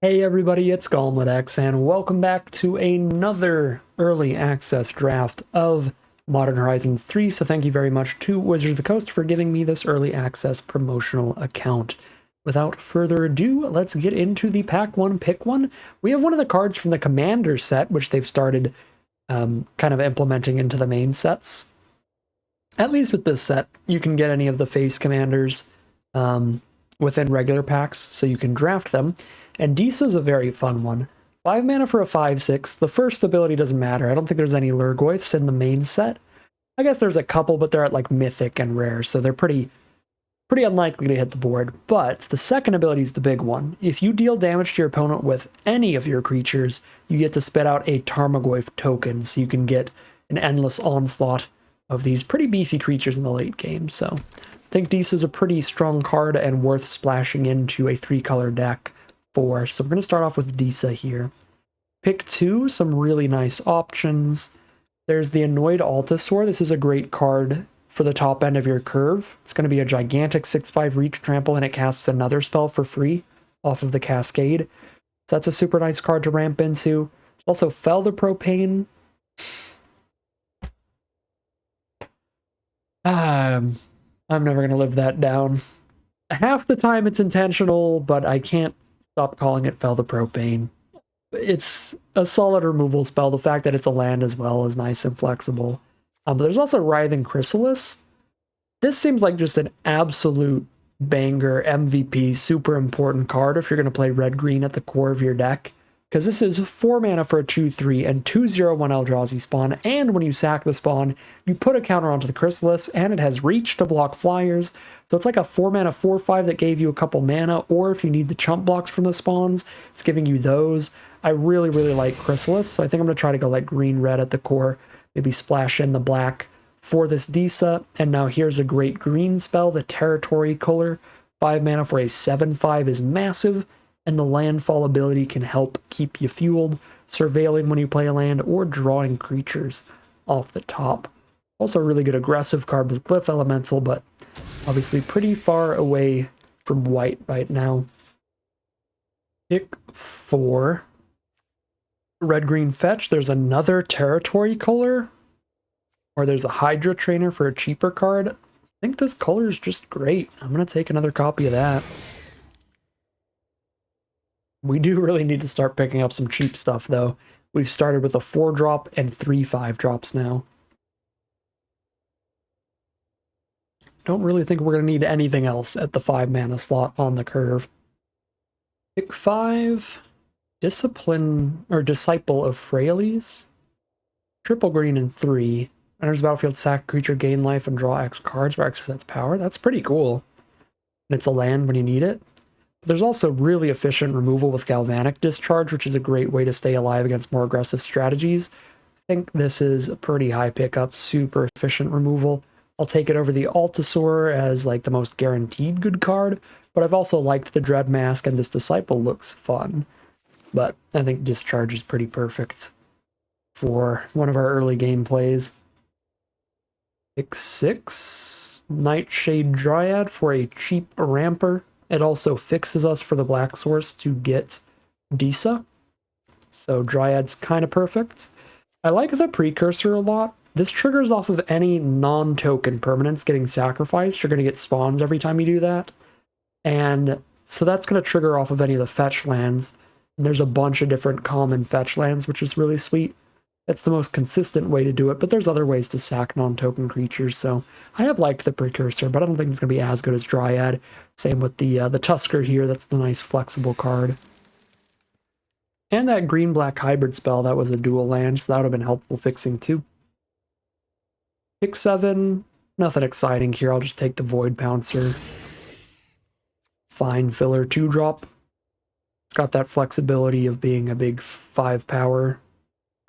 Hey everybody, it's GauntletX, and welcome back to another early access draft of Modern Horizons 3. So thank you very much to Wizards of the Coast for giving me this early access promotional account. Without further ado, let's get into the Pack 1 Pick 1. We have one of the cards from the Commander set, which they've started kind of implementing into the main sets. At least with this set, you can get any of the face commanders within regular packs, so you can draft them. And Disa's a very fun one. 5 mana for a 5/6. The first ability doesn't matter. I don't think there's any Lurgoyfs in the main set. I guess there's a couple, but they're at like mythic and rare, so they're pretty unlikely to hit the board. But the second ability is the big one. If you deal damage to your opponent with any of your creatures, you get to spit out a Tarmogoyf token, so you can get an endless onslaught of these pretty beefy creatures in the late game. So I think Disa's a pretty strong card and worth splashing into a 3-color deck for. So we're going to start off with Disa here. Pick 2, some really nice options. There's the Annoyed Altasaur. This is a great card for the top end of your curve. It's going to be a gigantic 6/5 reach trample, and it casts another spell for free off of the Cascade. So that's a super nice card to ramp into. Also, Fell the Propane. I'm never going to live that down. Half the time it's intentional, but I can't stop calling it Fell the Propane. It's a solid removal spell. The fact that it's a land as well is nice and flexible. But there's also Writhing Chrysalis. This seems like just an absolute banger MVP, super important card if you're going to play red-green at the core of your deck. Because this is 4 mana for a 2/3 and 2/0/1 Eldrazi spawn, and when you sack the spawn, you put a counter onto the Chrysalis, and it has reach to block flyers. So it's like a 4 mana 4/5 that gave you a couple mana, or if you need the chump blocks from the spawns, it's giving you those. I really like Chrysalis, so I think I'm going to try to go like green-red at the core, maybe splash in the black for this Disa. And now here's a great green spell, the Territory Color. 5 mana for a 7/5 is massive, and the landfall ability can help keep you fueled, surveilling when you play a land, or drawing creatures off the top. Also a really good aggressive card with Glyph Elemental, but obviously pretty far away from white right now. Pick 4. Red-green fetch. There's another Territory Color, or there's a Hydra Trainer for a cheaper card. I think this color is just great. I'm going to take another copy of that. We do really need to start picking up some cheap stuff, though. We've started with a 4-drop and 3 5-drops now. Don't really think we're going to need anything else at the 5 mana slot on the curve. Pick 5. Discipline, or Disciple of Frailes. Triple green and 3. Enters the battlefield, sack creature, gain life, and draw X cards for X sets power. That's pretty cool. And it's a land when you need it. But there's also really efficient removal with Galvanic Discharge, which is a great way to stay alive against more aggressive strategies. I think this is a pretty high pickup, super efficient removal. I'll take it over the Altasaur as like the most guaranteed good card, but I've also liked the Dread Mask, and this Disciple looks fun. But I think Discharge is pretty perfect for one of our early game plays. Pick 6. Nightshade Dryad for a cheap ramper. It also fixes us for the black source to get Disa. So Dryad's kind of perfect. I like the Precursor a lot. This triggers off of any non-token permanents getting sacrificed. You're going to get spawns every time you do that. And so that's going to trigger off of any of the fetch lands. And there's a bunch of different common fetch lands, which is really sweet. That's the most consistent way to do it, but there's other ways to sack non-token creatures, so I have liked the Precursor, but I don't think it's going to be as good as Dryad. Same with the Tusker here, that's the nice flexible card. And that green-black hybrid spell, that was a dual land, so that would have been helpful fixing too. Pick 7, nothing exciting here, I'll just take the Void Pouncer. Fine filler 2-drop. It's got that flexibility of being a big 5-power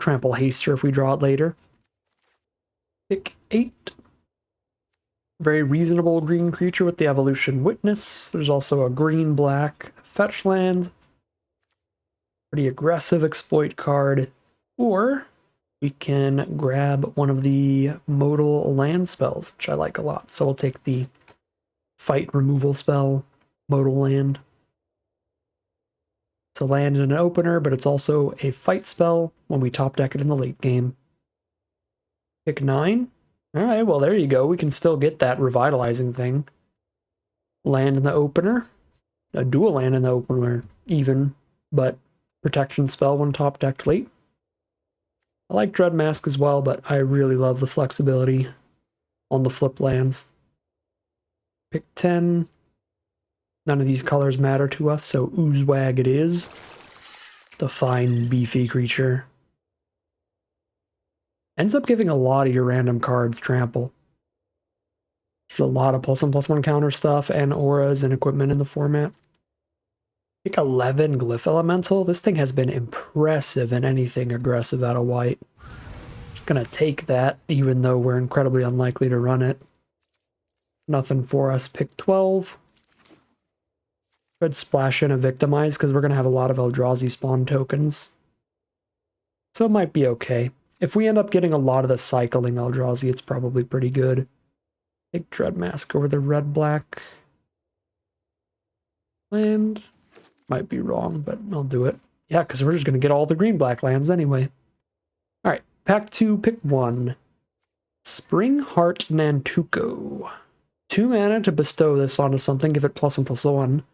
trample haster if we draw it later. Pick 8. Very reasonable green creature with the Evolution Witness. There's also a green-black fetch land. Pretty aggressive exploit card. Or we can grab one of the modal land spells, which I like a lot. So we'll take the fight removal spell, modal land. It's a land and an opener, but it's also a fight spell when we top deck it in the late game. Pick 9. All right, well, there you go. We can still get that revitalizing thing. Land in the opener. A dual land in the opener, even, but protection spell when top decked late. I like Dread Mask as well, but I really love the flexibility on the flip lands. Pick 10. None of these colors matter to us, so Oozewag it is. The fine, beefy creature. Ends up giving a lot of your random cards trample. There's a lot of +1/+1 counter stuff and auras and equipment in the format. Pick 11 Glyph Elemental. This thing has been impressive in anything aggressive out of white. Just gonna take that, even though we're incredibly unlikely to run it. Nothing for us. Pick 12. Could splash in a Victimize, because we're gonna have a lot of Eldrazi spawn tokens. So it might be okay. If we end up getting a lot of the cycling Eldrazi, it's probably pretty good. Take Dread Mask over the red-black land. Might be wrong, but I'll do it. Yeah, because we're just going to get all the green-black lands anyway. Alright, pack 2, pick 1. Spring Heart Nantuko. 2 mana to bestow this onto something, give it +1/+1.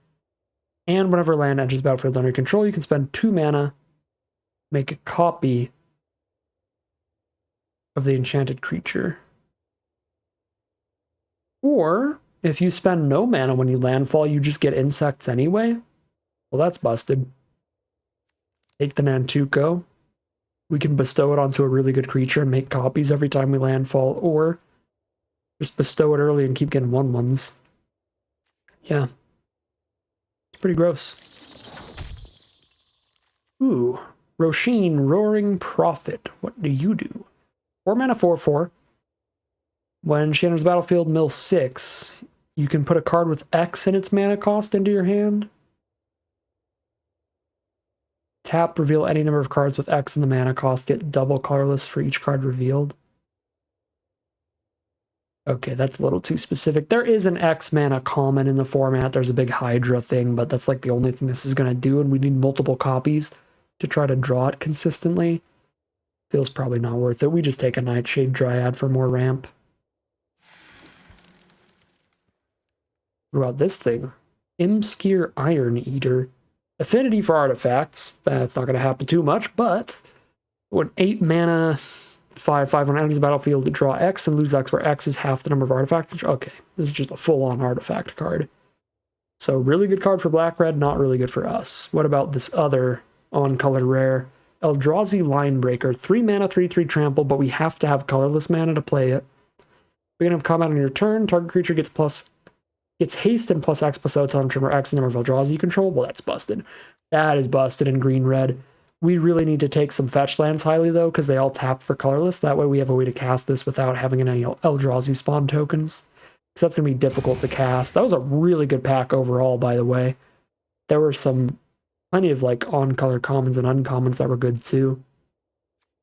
And whenever land enters the battlefield under your control, you can spend 2 mana, make a copy of the enchanted creature. Or, if you spend no mana when you landfall, you just get insects anyway. Well, that's busted. Take the Nantuko. We can bestow it onto a really good creature and make copies every time we landfall, or just bestow it early and keep getting 1/1s. Yeah. It's pretty gross. Ooh. Roshin, Roaring Prophet. What do you do? 4 mana, 4/4. When she enters the battlefield, mill 6. You can put a card with X in its mana cost into your hand. Tap, reveal any number of cards with X in the mana cost, get double colorless for each card revealed. Okay, that's a little too specific. There is an X mana common in the format. There's a big Hydra thing, but that's like the only thing this is going to do, and we need multiple copies to try to draw it consistently. Feels probably not worth it. We just take a Nightshade Dryad for more ramp. What about this thing? Imskir Iron Eater. Affinity for artifacts. That's not going to happen too much, but when 8 mana, 5/5 when it enters the battlefield to draw X and lose X, where X is half the number of artifacts. Okay, this is just a full-on artifact card. So really good card for black-red, not really good for us. What about this other on-color rare? Eldrazi Linebreaker. 3 mana, 3/3 trample, but we have to have colorless mana to play it. Beginning of combat on your turn, target creature gets haste and +X/+O till trigger X the number of Eldrazi you control. Well, that's busted. That is busted in green-red. We really need to take some fetch lands highly, though, because they all tap for colorless. That way we have a way to cast this without having any Eldrazi spawn tokens. Because that's going to be difficult to cast. That was a really good pack overall, by the way. There were plenty of like on-color commons and uncommons that were good, too.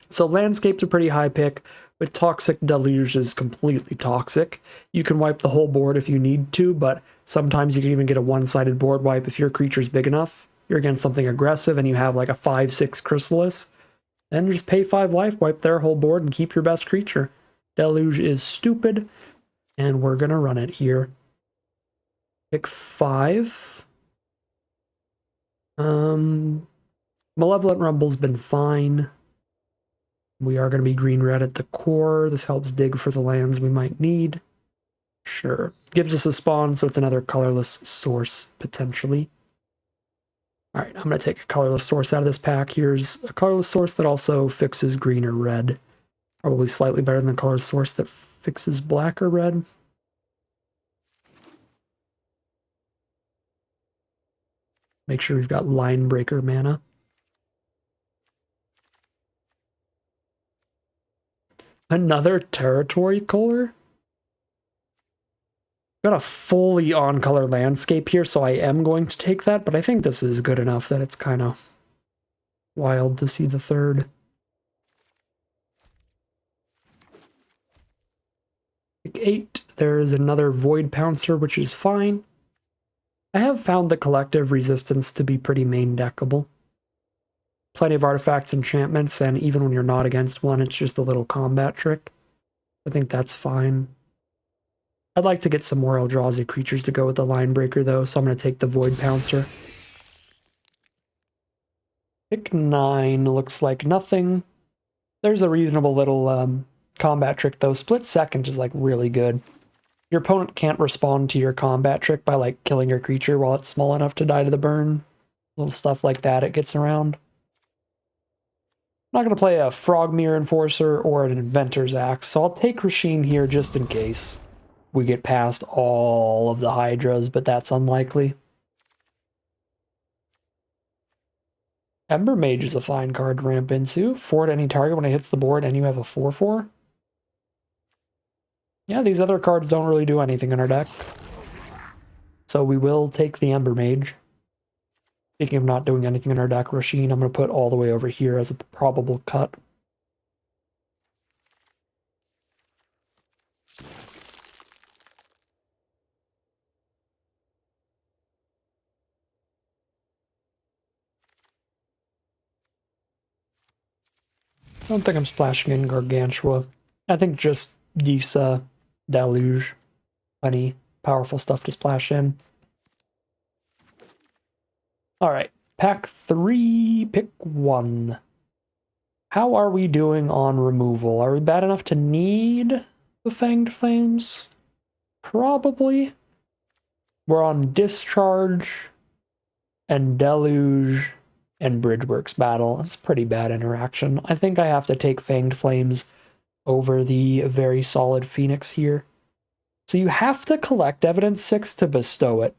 So Landscape's a pretty high pick, but Toxic Deluge is completely toxic. You can wipe the whole board if you need to, but sometimes you can even get a one-sided board wipe if your creature's big enough. You're against something aggressive and you have like a 5/6 Chrysalis, then just pay 5 life, wipe their whole board, and keep your best creature. Deluge is stupid, and we're gonna run it here. Pick 5. Malevolent Rumble's been fine. We are going to be green-red at the core. This helps dig for the lands we might need. Sure. Gives us a spawn, so it's another colorless source, potentially. Alright, I'm going to take a colorless source out of this pack. Here's a colorless source that also fixes green or red. Probably slightly better than the colorless source that fixes black or red. Make sure we've got Linebreaker mana. Another territory color? Got a fully on-color landscape here, so I am going to take that, but I think this is good enough that it's kind of wild to see the third. Pick 8. There is another Void Pouncer, which is fine. I have found the collective resistance to be pretty main deckable. Plenty of artifacts, enchantments, and even when you're not against one, it's just a little combat trick. I think that's fine. I'd like to get some more Eldrazi creatures to go with the Line Breaker, though, so I'm going to take the Void Pouncer. Pick 9 looks like nothing. There's a reasonable little combat trick, though. Split Second is, like, really good. Your opponent can't respond to your combat trick by, like, killing your creature while it's small enough to die to the burn. Little stuff like that it gets around. I'm not going to play a Frogmere Enforcer or an Inventor's Axe, so I'll take Rasheen here just in case we get past all of the Hydras, but that's unlikely. Ember Mage is a fine card to ramp into. 4 to any target when it hits the board and you have a 4/4. Yeah, these other cards don't really do anything in our deck. So we will take the Ember Mage. Speaking of not doing anything in our deck, Rasheen, I'm going to put all the way over here as a probable cut. I don't think I'm splashing in Gargantua. I think just Gisa, Deluge, plenty powerful stuff to splash in. Alright, pack 3, pick 1. How are we doing on removal? Are we bad enough to need the Fanged Flames? Probably. We're on Discharge and Deluge and Bridgeworks Battle. That's pretty bad interaction. I think I have to take Fanged Flames over the very solid Phoenix here. So you have to collect Evidence 6 to bestow it.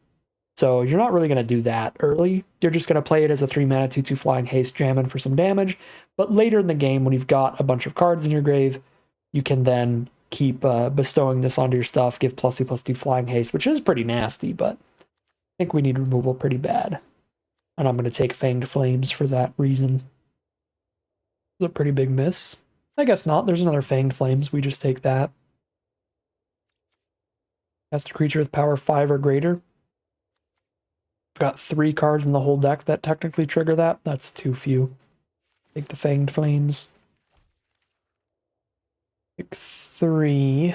So you're not really going to do that early. You're just going to play it as a 3-mana 2/2 flying haste jamming for some damage. But later in the game, when you've got a bunch of cards in your grave, you can then keep bestowing this onto your stuff, give +2/+2 flying haste, which is pretty nasty, but I think we need removal pretty bad. And I'm going to take Fanged Flames for that reason. It's a pretty big miss. I guess not. There's another Fanged Flames. We just take that. Cast a creature with power 5 or greater. I've got 3 cards in the whole deck that technically trigger that. That's too few. Take the Fanged Flames. Pick 3.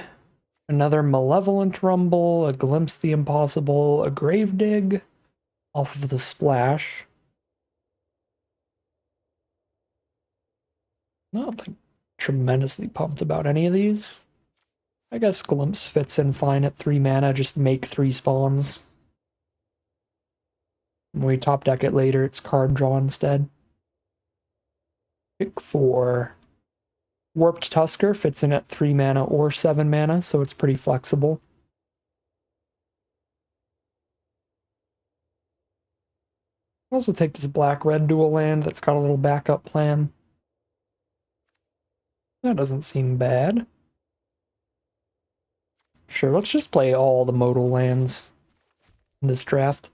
Another Malevolent Rumble, a Glimpse the Impossible, a Gravedigg off of the splash. Not like tremendously pumped about any of these. I guess Glimpse fits in fine at 3 mana, just make 3 spawns. When we top deck it later, it's card draw instead. Pick 4. Warped Tusker fits in at 3 mana or 7 mana, so it's pretty flexible. I'll also take this black-red dual land that's got a little backup plan. That doesn't seem bad. Sure, let's just play all the modal lands in this draft.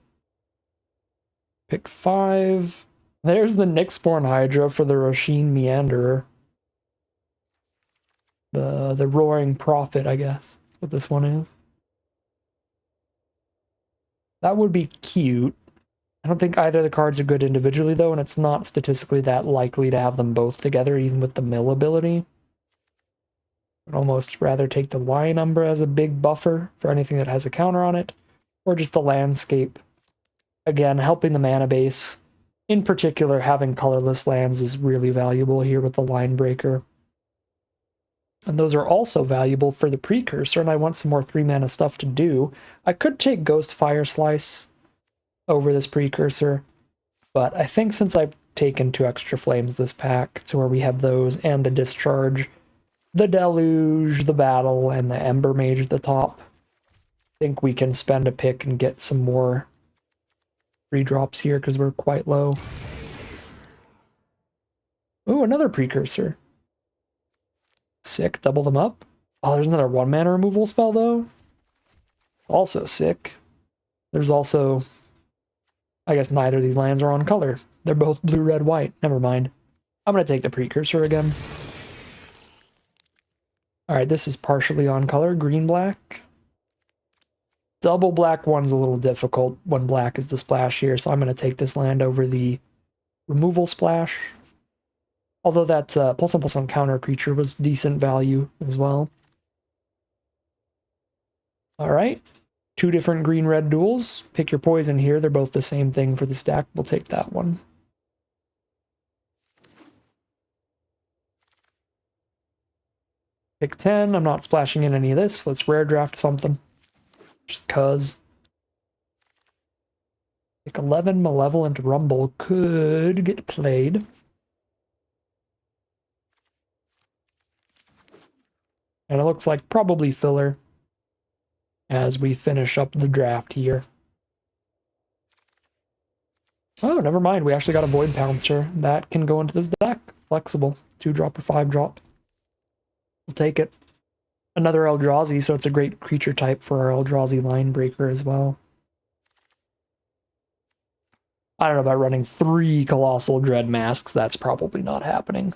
Pick 5. There's the Nyxborn Hydra for the Rasheen Meanderer. The Roaring Prophet, I guess, what this one is. That would be cute. I don't think either of the cards are good individually, though, and it's not statistically that likely to have them both together, even with the mill ability. I'd almost rather take the Y number as a big buffer for anything that has a counter on it, or just the landscape. Again, helping the mana base. In particular, having colorless lands is really valuable here with the Line Breaker. And those are also valuable for the Precursor, and I want some more 3-mana stuff to do. I could take Ghost Fire Slice over this Precursor, but I think since I've taken 2 extra flames this pack, to where we have those and the Discharge, the Deluge, the Battle, and the Ember Mage at the top, I think we can spend a pick and get some more 3 drops here because we're quite low. Ooh, another Precursor. Sick, double them up. Oh, there's another 1-mana removal spell, though. Also sick. There's also... I guess neither of these lands are on color. They're both blue, red, white. Never mind. I'm going to take the Precursor again. Alright, this is partially on color. Green, black. Double black one's a little difficult when black is the splash here, so I'm going to take this land over the removal splash. Although that +1/+1 counter creature was decent value as well. Alright, 2 different green-red duels. Pick your poison here. They're both the same thing for the stack. We'll take that one. Pick 10. I'm not splashing in any of this. Let's rare draft something. Just cuz. Pick 11. Malevolent Rumble could get played. And it looks like probably filler as we finish up the draft here. Oh, never mind. We actually got a Void Pouncer. That can go into this deck. Flexible. 2-drop or 5-drop. We'll take it. Another Eldrazi, so it's a great creature type for our Eldrazi line breaker as well. I don't know about running 3 Colossal Dread Masks. That's probably not happening.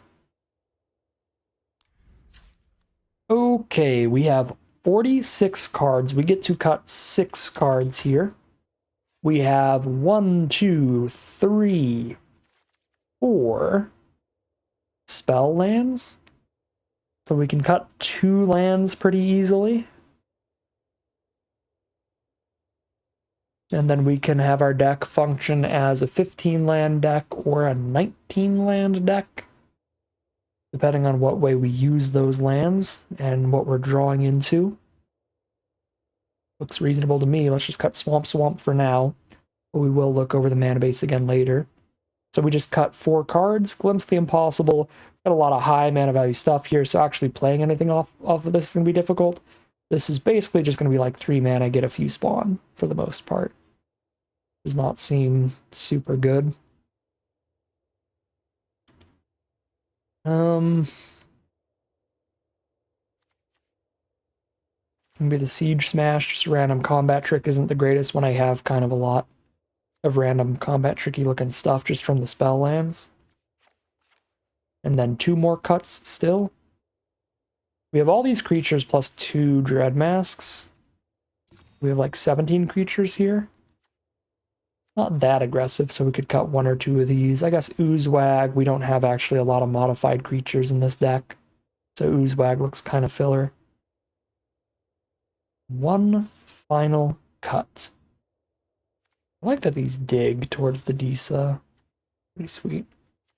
Okay, we have 46 cards. We get to cut 6 cards here. We have 1, 2, 3, 4 spell lands. So we can cut 2 lands pretty easily. And then we can have our deck function as a 15-land deck or a 19-land deck, depending on what way we use those lands and what we're drawing into. Looks reasonable to me. Let's just cut Swamp for now, but we will look over the mana base again later. So we just cut 4 cards, Glimpse the Impossible. It's got a lot of high mana value stuff here, so actually playing anything off of this is going to be difficult. This is basically just going to be like 3 mana, get a few spawn for the most part. Does not seem super good. Maybe the Siege Smash, just random combat trick isn't the greatest when I have kind of a lot of random combat tricky looking stuff just from the spell lands. And then 2 more cuts still. We have all these creatures plus 2 Dread Masks. We have like 17 creatures here. Not that aggressive, so we could cut 1 or 2 of these. I guess Oozewag, we don't have actually a lot of modified creatures in this deck, so Oozewag looks kind of filler. 1 final cut. I like that these dig towards the Disa. Pretty sweet.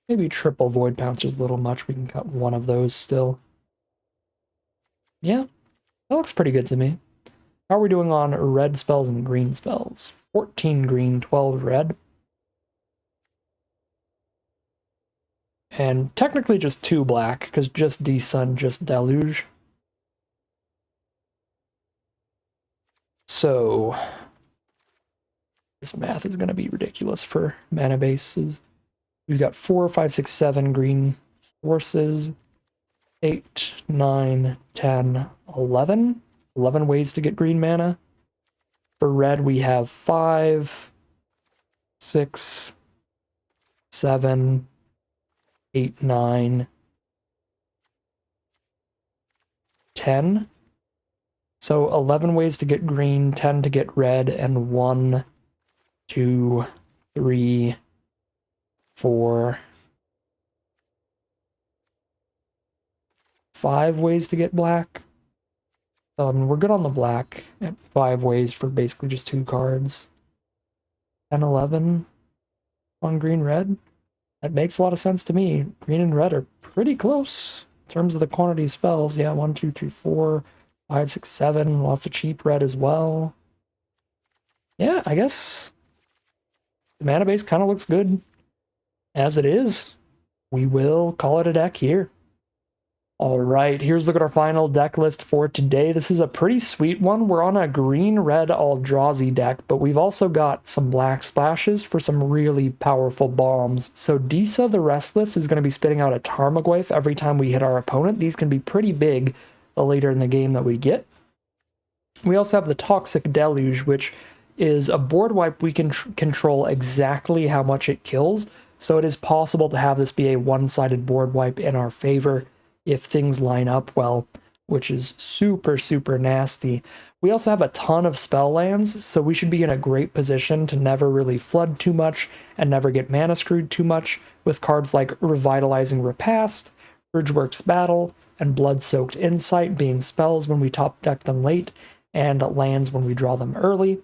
Maybe triple Void Pouncer's a little much. We can cut 1 of those still. Yeah, that looks pretty good to me. How are we doing on red spells and green spells? 14 green, 12 red. And technically just 2 black, because just Sun, just Deluge. So this math is going to be ridiculous for mana bases. We've got 4, 5, 6, 7 green sources. 8, 9, 10, 11. 11 ways to get green mana. For red, we have 5, 6, 7, 8, 9, 10. So 11 ways to get green, 10 to get red, and 1, 2, 3, 4, 5 ways to get black. We're good on the black at 5 ways for basically just 2 cards. 10, 11 on green, red. That makes a lot of sense to me. Green and red are pretty close in terms of the quantity of spells. Yeah, 1, 2, 3, 4, 5, 6, 7. Lots of cheap red as well. Yeah, I guess the mana base kind of looks good as it is. We will call it a deck here. Alright, here's a look at our final deck list for today. This is a pretty sweet one. We're on a green-red Eldrazi deck, but we've also got some black splashes for some really powerful bombs. So Disa the Restless is going to be spitting out a Tarmogoyf every time we hit our opponent. These can be pretty big the later in the game that we get. We also have the Toxic Deluge, which is a board wipe we can control exactly how much it kills. So it is possible to have this be a one-sided board wipe in our favor if things line up well, which is super, super nasty. We also have a ton of spell lands, so we should be in a great position to never really flood too much and never get mana screwed too much with cards like Revitalizing Repast, Bridgeworks Battle, and Blood-Soaked Insight being spells when we top deck them late, and lands when we draw them early.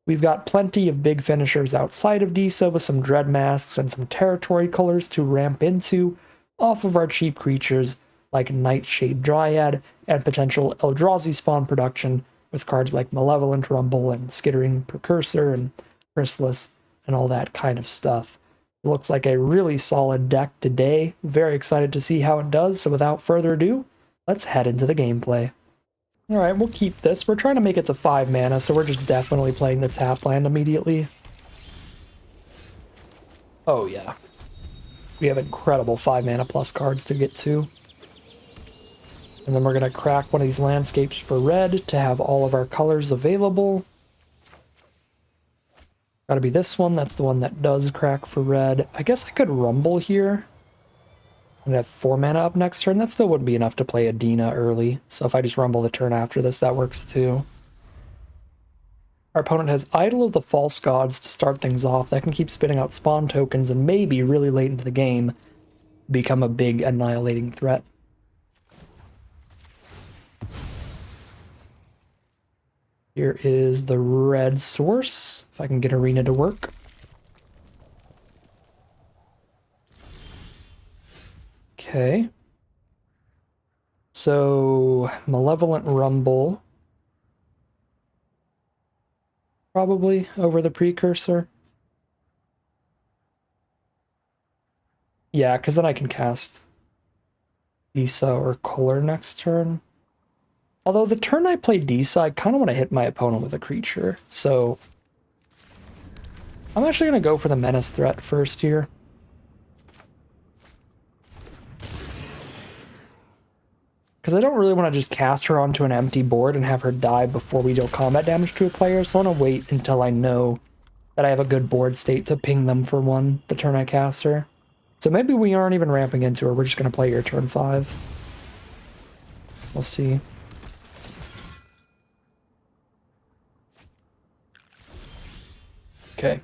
We've got plenty of big finishers outside of Disa with some Dread Masks and some territory colors to ramp into off of our cheap creatures like Nightshade Dryad and potential Eldrazi spawn production with cards like Malevolent Rumble and Skittering Precursor and Chrysalis and all that kind of stuff. It looks like a really solid deck today. Very excited to see how it does, so without further ado, let's head into the gameplay. Alright, we'll keep this. We're trying to make it to 5 mana, so we're just definitely playing the tap land immediately. Oh yeah. We have incredible 5 mana plus cards to get to. And then we're going to crack one of these landscapes for red to have all of our colors available. Gotta be this one, that's the one that does crack for red. I guess I could rumble here. And have 4 mana up next turn. That still wouldn't be enough to play Adina early. So if I just rumble the turn after this, that works too. Our opponent has Idol of the False Gods to start things off. That can keep spitting out spawn tokens and maybe really late into the game become a big annihilating threat. Here is the red source, if I can get Arena to work. Okay. So, Malevolent Rumble. Probably over the Precursor. Yeah, because then I can cast Disa or Kohler next turn. Although the turn I play Disa, I kind of want to hit my opponent with a creature. So, I'm actually going to go for the Menace threat first here. Because I don't really want to just cast her onto an empty board and have her die before we deal combat damage to a player, so I want to wait until I know that I have a good board state to ping them for one the turn I cast her. So maybe we aren't even ramping into her, we're just going to play your turn 5. We'll see. Okay,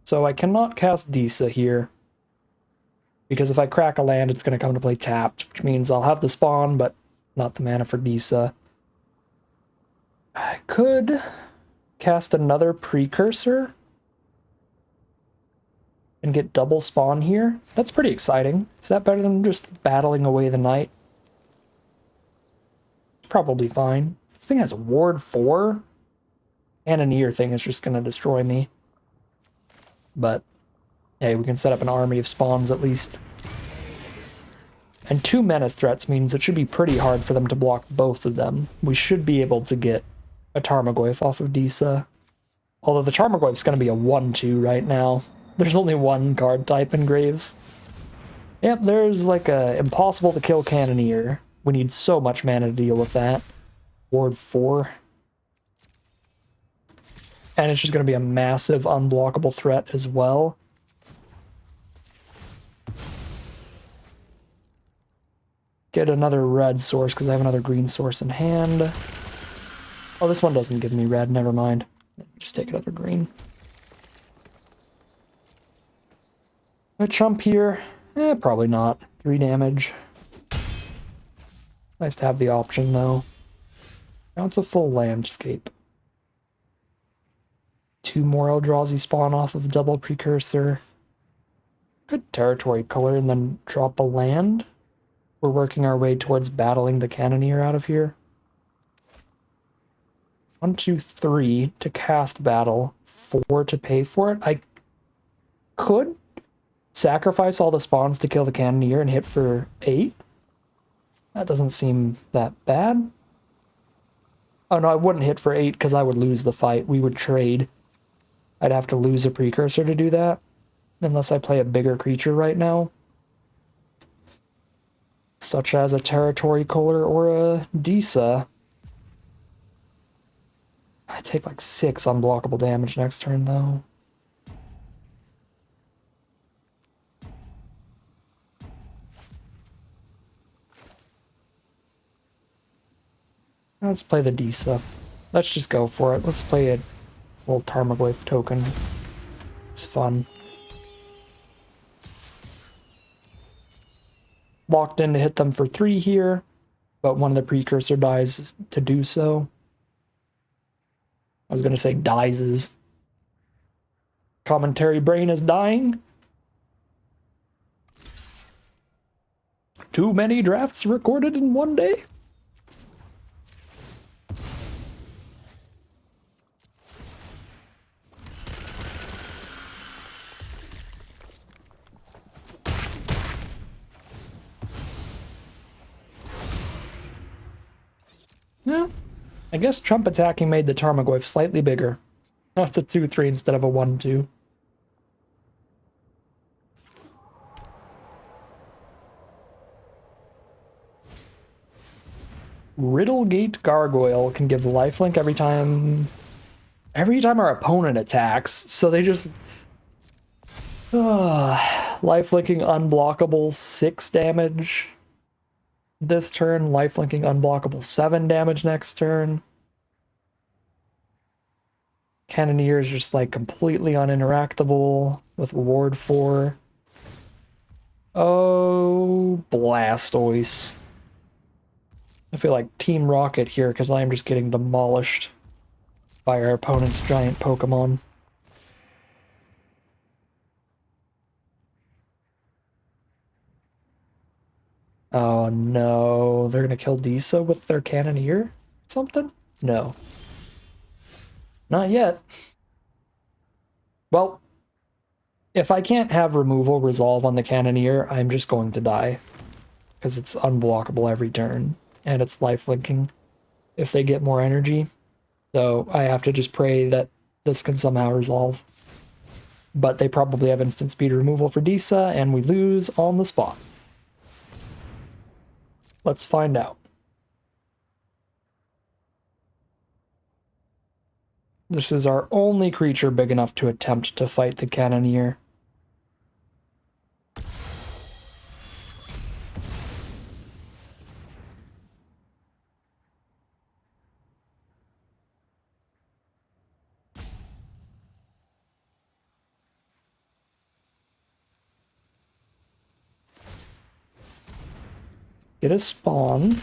so I cannot cast Disa here, because if I crack a land, it's going to come to play tapped, which means I'll have the spawn, but not the mana for Disa. I could cast another Precursor and get double spawn here. That's pretty exciting. Is that better than just battling away the night? Probably fine. This thing has a Ward 4, and an ear thing is just going to destroy me. But, hey, we can set up an army of spawns at least. And 2 menace threats means it should be pretty hard for them to block both of them. We should be able to get a Tarmogoyf off of Disa. Although the Tarmogoyf's going to be a 1-2 right now. There's only one card type in Graves. Yep, there's like a impossible to kill Cannoneer. We need so much mana to deal with that. Ward 4. And it's just going to be a massive unblockable threat as well. Get another red source because I have another green source in hand. Oh, this one doesn't give me red. Never mind. Just take another green. A chump here? Probably not. 3 damage. Nice to have the option, though. Now it's a full landscape. 2 more Eldrazi spawn off of double Precursor. Good territory color, and then drop a land. We're working our way towards battling the Cannoneer out of here. 1, 2, 3 to cast battle. 4 to pay for it. I could sacrifice all the spawns to kill the Cannoneer and hit for 8. That doesn't seem that bad. Oh no, I wouldn't hit for 8 because I would lose the fight. We would trade. I'd have to lose a Precursor to do that. Unless I play a bigger creature right now. Such as a Territory Cooler or a Disa. I take like 6 unblockable damage next turn though. Let's play the Disa. Let's just go for it. Let's play a little Tarmogoyf token. It's fun. Locked in to hit them for 3 here, but one of the precursor dies to do so. I was going to say dies. Commentary brain is dying. Too many drafts recorded in one day. Yeah, I guess Trump attacking made the Tarmogoyf slightly bigger. Now it's a 2-3 instead of a 1-2. Riddlegate Gargoyle can give lifelink every time our opponent attacks, so they just lifelinking unblockable 6 damage this turn, lifelinking unblockable 7 damage next turn. Cannoneer is just like completely uninteractable with Ward 4. Oh, Blastoise. I feel like Team Rocket here because I am just getting demolished by our opponent's giant Pokemon. Oh no, they're gonna kill Disa with their Cannoneer? Something? No. Not yet. Well, if I can't have removal resolve on the Cannoneer, I'm just going to die. Because it's unblockable every turn, and it's lifelinking if they get more energy. So I have to just pray that this can somehow resolve. But they probably have instant speed removal for Disa, and we lose on the spot. Let's find out. This is our only creature big enough to attempt to fight the Cannoneer. Get a spawn.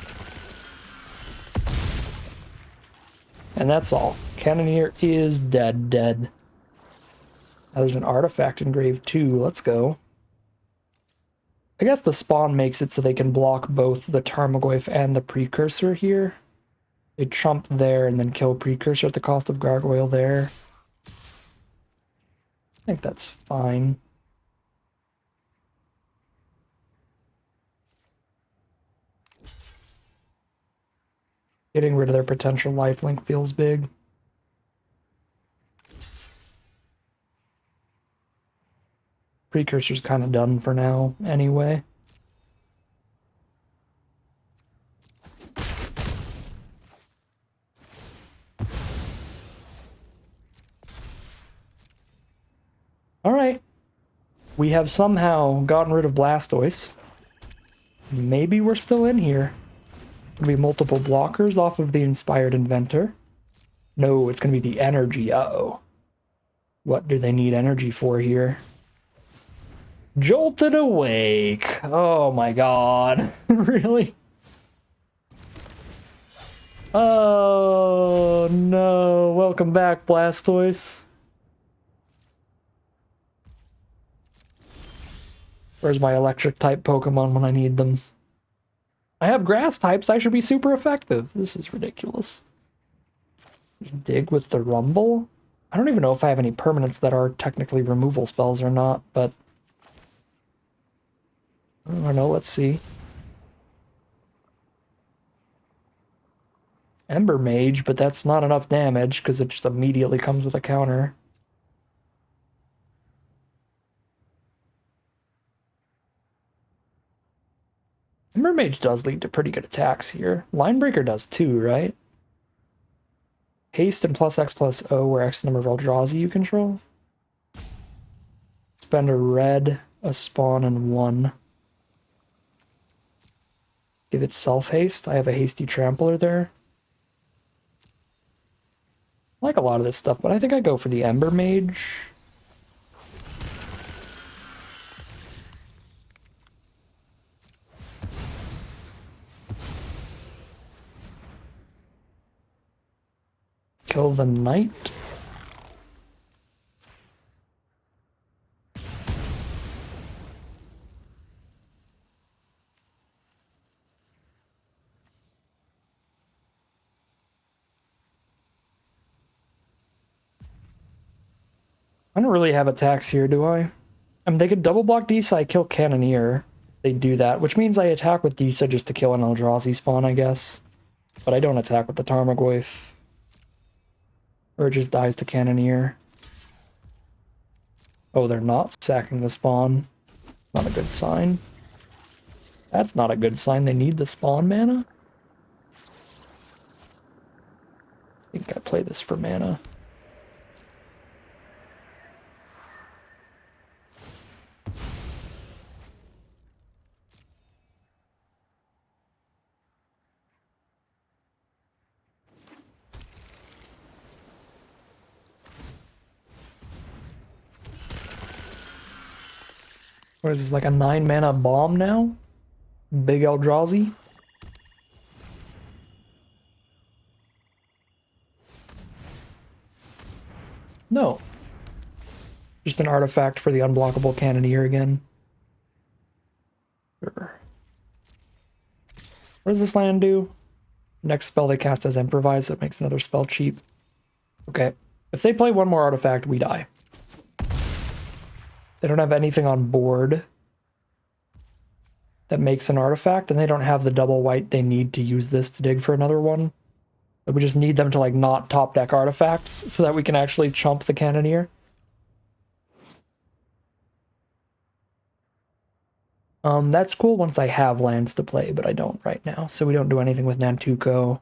And that's all. Cannoneer is dead. There's an artifact engraved too. Let's go. I guess the spawn makes it so they can block both the Tarmogoyf and the Precursor here. They trump there and then kill Precursor at the cost of Gargoyle there. I think that's fine. Getting rid of their potential lifelink feels big. Precursor's kind of done for now, anyway. Alright. We have somehow gotten rid of Blastoise. Maybe we're still in here. Gonna be multiple blockers off of the Inspired Inventor. No, it's gonna be the energy. Uh-oh. What do they need energy for here? Jolted Awake. Oh my god. Really? Oh no. Welcome back, Blastoise. Where's my electric type Pokemon when I need them? I have grass types, I should be super effective. This is ridiculous. Dig with the Rumble? I don't even know if I have any permanents that are technically removal spells or not, but I don't know, let's see. Ember Mage, but that's not enough damage because it just immediately comes with a counter. Ember Mage does lead to pretty good attacks here. Linebreaker does too, right? Haste and plus X plus O, where X number of Eldrazi you control. Spend a red, a spawn, and 1. Give it self-haste. I have a hasty trampler there. I like a lot of this stuff, but I think I go for the Ember Mage. Kill the Knight. I don't really have attacks here, do I? I mean, they could double block Disa, I kill Cannoneer. They do that, which means I attack with Disa just to kill an Eldrazi spawn, I guess. But I don't attack with the Tarmogoyf. Or it just dies to Cannoneer. Oh, they're not sacking the spawn. Not a good sign. That's not a good sign. They need the spawn mana? I think I play this for mana. What is this, like a 9-mana bomb now? Big Eldrazi? No. Just an artifact for the unblockable Cannoneer again. Sure. What does this land do? Next spell they cast as Improvise, so it makes another spell cheap. Okay. If they play one more artifact, we die. They don't have anything on board that makes an artifact, and they don't have the double white they need to use this to dig for another one. So we just need them to, like, not top deck artifacts so that we can actually chump the Cannoneer. That's cool once I have lands to play, but I don't right now, so we don't do anything with Nantuko.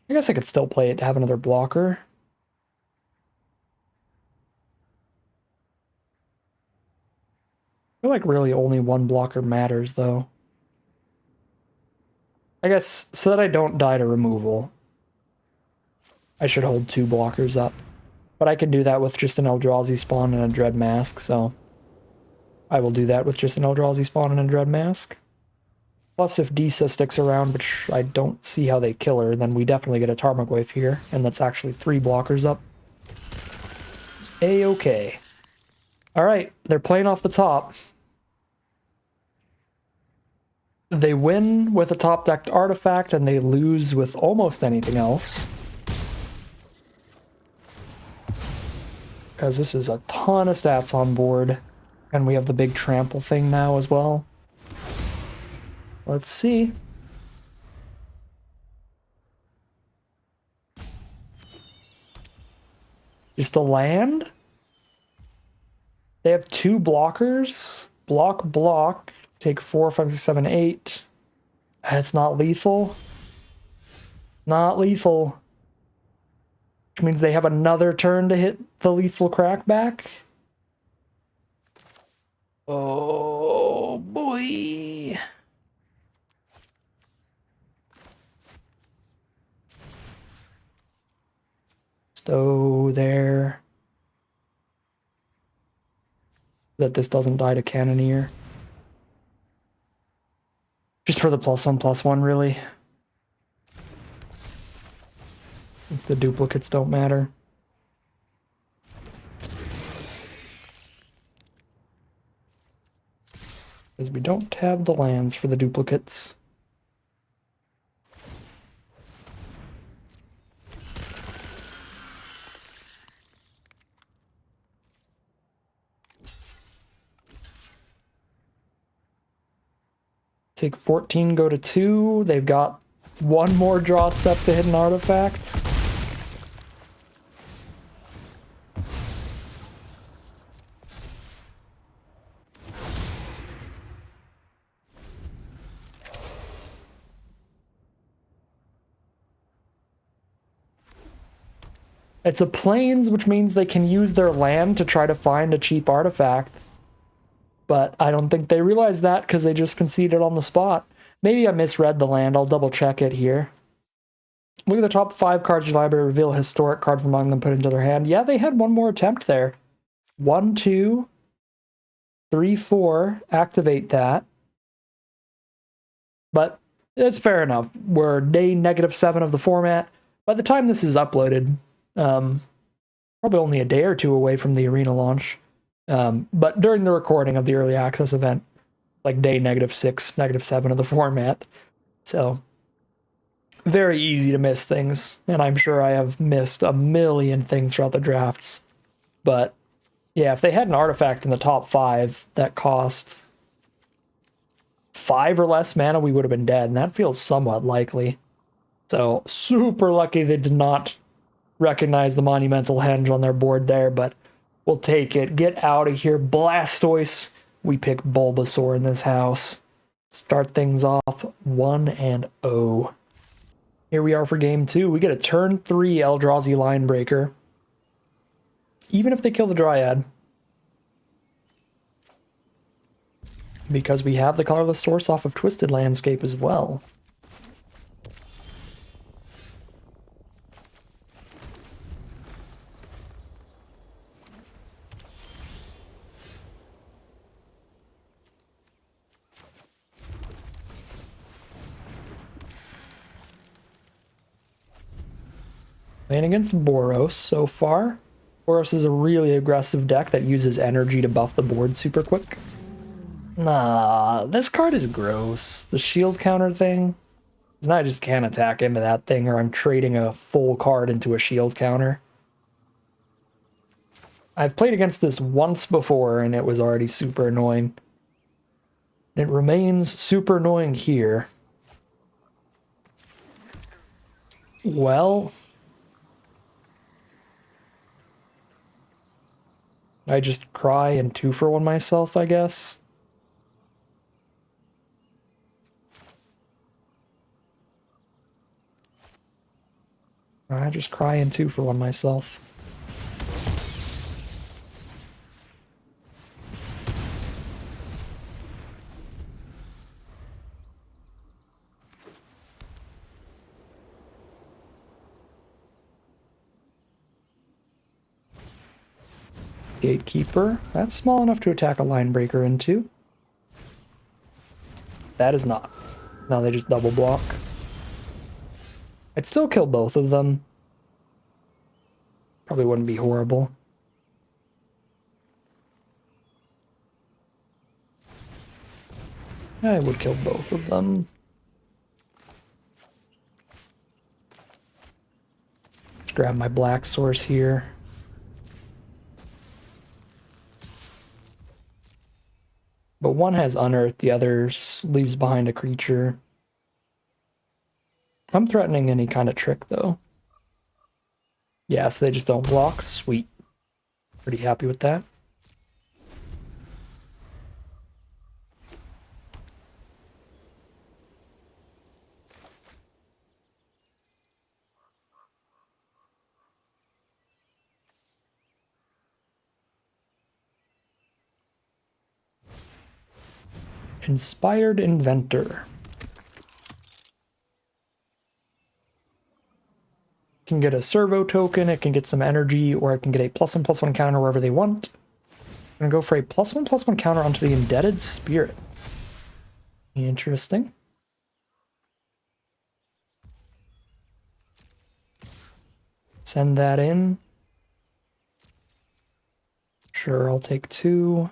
I guess I could still play it to have another blocker. I feel like really only one blocker matters, though. I guess, so that I don't die to removal, I should hold 2 blockers up. But I can do that with just an Eldrazi spawn and a Dread Mask, so I will do that with just an Eldrazi spawn and a Dread Mask. Plus, if Disa sticks around, which I don't see how they kill her, then we definitely get a Tarmogoyf here, and that's actually 3 blockers up. It's A-okay. Alright, they're playing off the top. They win with a top-decked artifact, and they lose with almost anything else. Because this is a ton of stats on board. And we have the big trample thing now as well. Let's see. Just a land? They have 2 blockers. Block, block. Take 4, 5, 6, 7, 8. That's not lethal. Not lethal. Which means they have another turn to hit the lethal crackback. Oh boy. Stow there. That this doesn't die to Cannoneer. Just for the +1/+1, really. Since the duplicates don't matter. Because we don't have the lands for the duplicates. Take 14, go to 2. They've got 1 more draw step to hit an artifact. It's a plains, which means they can use their land to try to find a cheap artifact. But I don't think they realize that because they just conceded on the spot. Maybe I misread the land. I'll double check it here. Look at the top 5 cards of your library. Reveal a historic card from among them, put into their hand. Yeah, they had one more attempt there. 1, 2, 3, 4. Activate that. But it's fair enough. We're day -7 of the format. By the time this is uploaded, probably only a day or two away from the arena launch. But during the recording of the early access event, like day -6, -7 of the format. So very easy to miss things. And I'm sure I have missed a million things throughout the drafts. But yeah, if they had an artifact in the top 5 that cost 5 or less mana, we would have been dead. And that feels somewhat likely. So super lucky they did not recognize the Monumental Henge on their board there, but we'll take it. Get out of here. Blastoise. We pick Bulbasaur in this house. Start things off 1-0. Here we are for game 2. We get a turn 3 Eldrazi Linebreaker. Even if they kill the Dryad. Because we have the colorless source off of Twisted Landscape as well. Playing against Boros so far. Boros is a really aggressive deck that uses energy to buff the board super quick. Nah, this card is gross. The shield counter thing. I just can't attack into that thing, or I'm trading a full card into a shield counter. I've played against this once before, and it was already super annoying. It remains super annoying here. Well, I just cry and 2-for-1 myself, I guess. I just cry and 2-for-1 myself. Gatekeeper. That's small enough to attack a Linebreaker into. That is not. No, they just double block. I'd still kill both of them. Probably wouldn't be horrible. I would kill both of them. Let's grab my black source here. But one has Unearth, the other leaves behind a creature. I'm threatening any kind of trick, though. Yeah, so they just don't block. Sweet. Pretty happy with that. Inspired Inventor. Can get a servo token, it can get some energy, or it can get a +1/+1 counter wherever they want. I'm gonna go for a +1/+1 counter onto the Indebted Spirit. Interesting. Send that in. Sure, I'll take 2.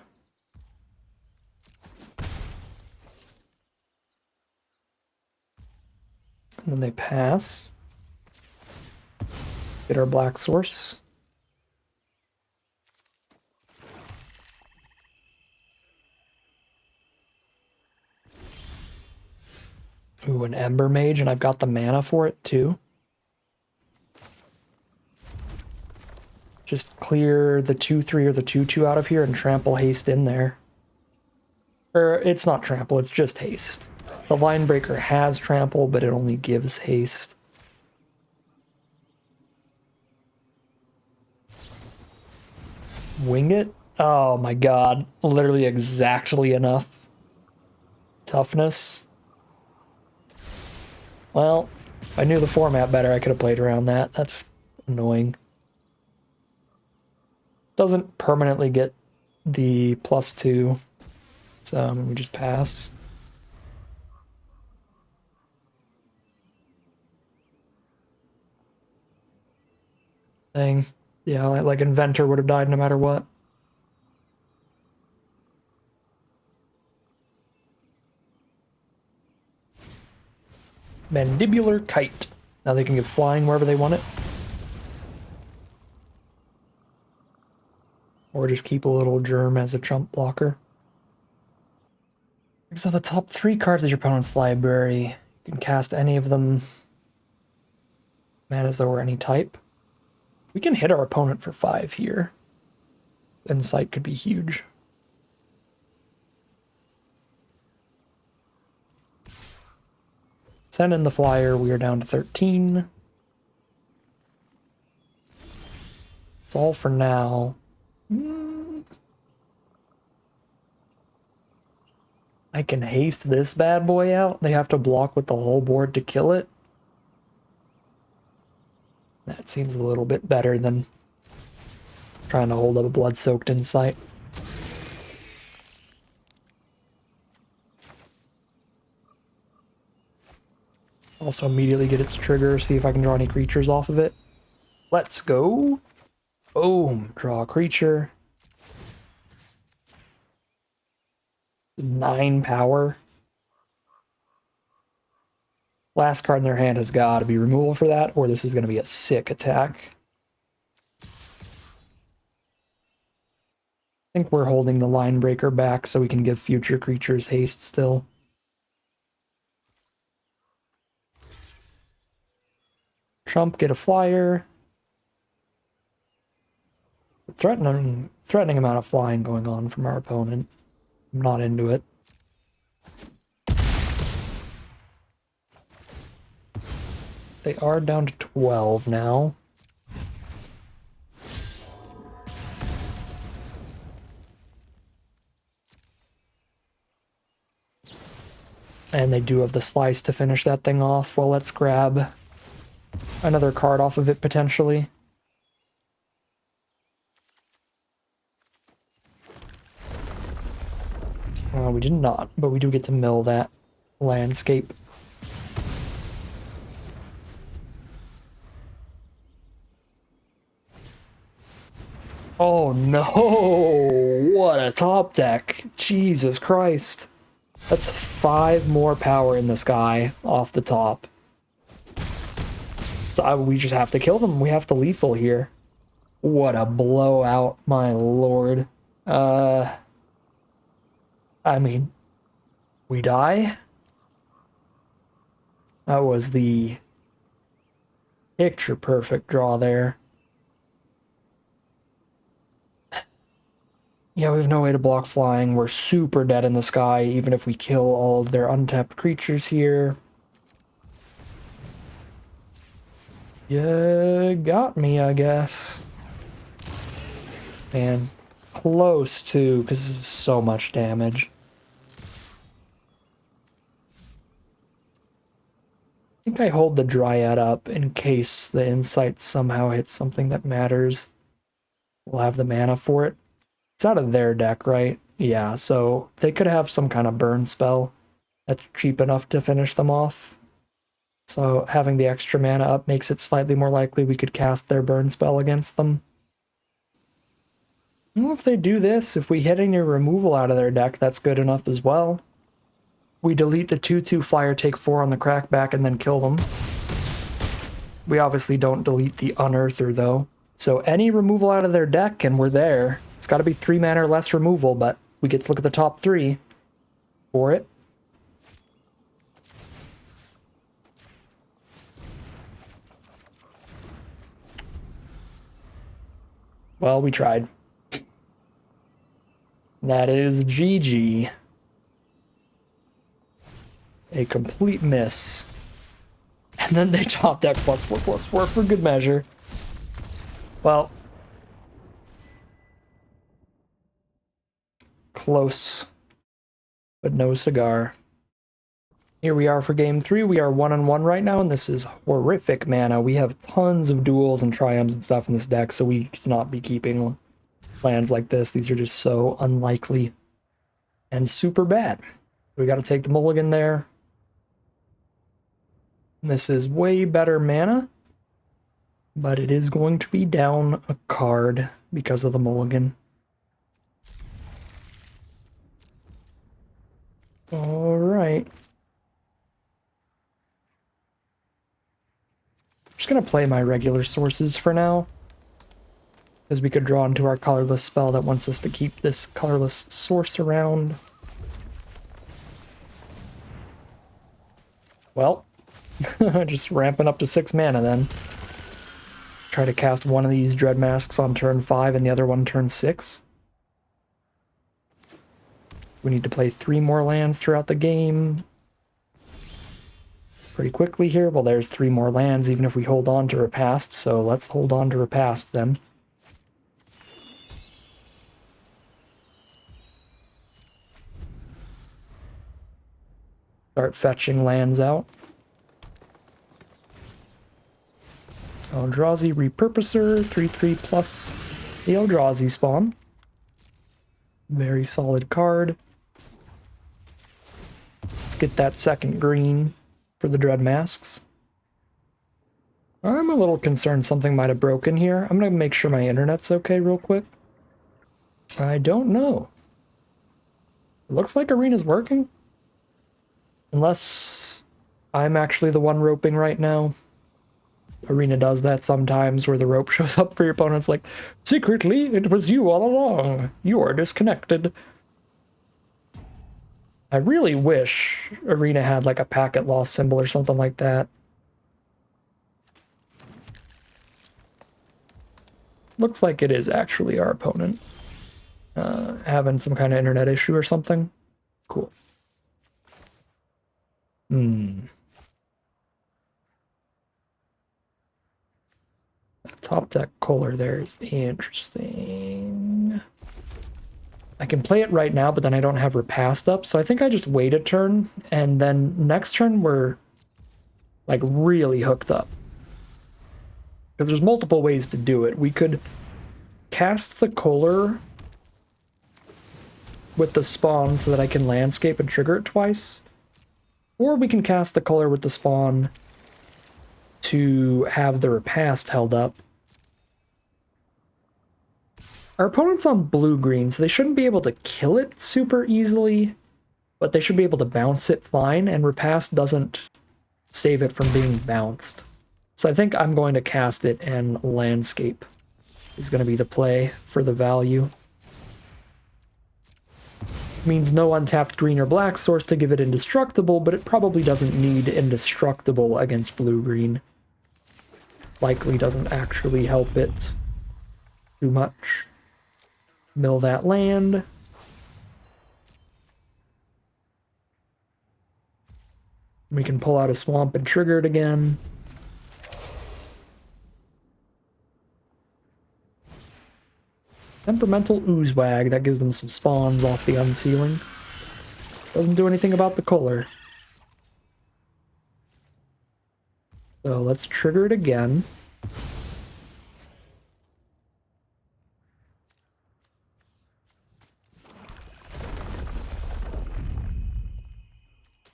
And then they pass. Get our black source. Ooh, an Ember Mage, and I've got the mana for it too. Just clear the 2/3 or the 2/2 out of here and trample haste in there. Or it's not trample, it's just haste. The Linebreaker has trample, but it only gives haste. Wing it? Oh my god. Literally exactly enough toughness. Well, If I knew the format better, I could have played around that. That's annoying. Doesn't permanently get the +2, so we just pass. Thing. Yeah, like Inventor would have died no matter what. Mandibular Kite. Now they can get flying wherever they want it. Or just keep a little germ as a jump blocker. So the top 3 cards of your opponent's library, you can cast any of them. Man, as though we're any type. We can hit our opponent for 5 here. Insight could be huge. Send in the flyer, we are down to 13. That's all for now. I can haste this bad boy out. They have to block with the whole board to kill it. That seems a little bit better than trying to hold up a blood-soaked Insight. Also immediately get its trigger, see if I can draw any creatures off of it. Let's go. Boom. Draw a creature. 9 power. Last card in their hand has got to be removal for that, or this is going to be a sick attack. I think we're holding the line breaker back so we can give future creatures haste still. Trump, get a flyer. Threatening amount of flying going on from our opponent. I'm not into it. They are down to 12 now. And they do have the slice to finish that thing off. Well, let's grab another card off of it, potentially. We did not, but we do get to mill that landscape. Oh no! What a top deck! Jesus Christ. That's 5 more power in the sky off the top. So we just have to kill them. We have to lethal here. What a blowout, my lord. I mean, we die? That was the picture-perfect draw there. Yeah, we have no way to block flying. We're super dead in the sky, even if we kill all of their untapped creatures here. You got me, I guess. Man, close to, because this is so much damage. I think I hold the Dryad up in case the Insight somehow hits something that matters. We'll have the mana for it. It's out of their deck, right? Yeah, so they could have some kind of burn spell that's cheap enough to finish them off. So having the extra mana up makes it slightly more likely we could cast their burn spell against them. Well, if they do this, if we hit any removal out of their deck, that's good enough as well. We delete the 2/2 flyer, take 4 on the crackback, and then kill them. We obviously don't delete the unearther, though. So any removal out of their deck, and we're there. It's got to be 3 mana or less removal, but we get to look at the top 3 for it. Well, we tried. That is GG. A complete miss. And then they top deck +4/+4 for good measure. Well, close, but no cigar. Here we are for game 3. We are 1-1 right now, and this is horrific mana. We have tons of duels and triumphs and stuff in this deck, so we cannot be keeping lands like this. These are just so unlikely and super bad. We got to take the mulligan there. This is way better mana, but it is going to be down a card because of the mulligan. All right. I'm just going to play my regular sources for now, because we could draw into our colorless spell that wants us to keep this colorless source around. Well, just ramping up to 6 mana then. Try to cast one of these Dread Masks on turn 5 and the other one turn 6. We need to play 3 more lands throughout the game pretty quickly here. Well, there's 3 more lands even if we hold on to Repast, so let's hold on to Repast then. Start fetching lands out. Eldrazi Repurposer, 3/3 plus the Eldrazi spawn. Very solid card. Let's get that second green for the Dread Masks. I'm a little concerned something might have broken here. I'm going to make sure my internet's okay real quick. I don't know. It looks like Arena's working. Unless I'm actually the one roping right now. Arena does that sometimes, where the rope shows up for your opponent's like, secretly, it was you all along. You are disconnected. I really wish Arena had like a packet loss symbol or something like that. Looks like it is actually our opponent. Having some kind of internet issue or something. Cool. Top deck Kohler there is interesting. I can play it right now, but then I don't have Repast up, so I think I just wait a turn, and then next turn we're like really hooked up. Because there's multiple ways to do it. We could cast the Kohler with the spawn so that I can landscape and trigger it twice. Or we can cast the Kohler with the spawn to have the Repast held up. Our opponent's on blue-green, so they shouldn't be able to kill it super easily, but they should be able to bounce it fine, and Repast doesn't save it from being bounced. So I think I'm going to cast it, and Landscape is going to be the play for the value. Means no untapped green or black source to give it indestructible, but it probably doesn't need indestructible against blue-green. Likely doesn't actually help it too much. Mill that land. We can pull out a swamp and trigger it again. Temperamental Oozewag, that gives them some spawns off the unsealing. Doesn't do anything about the Kohler. So let's trigger it again.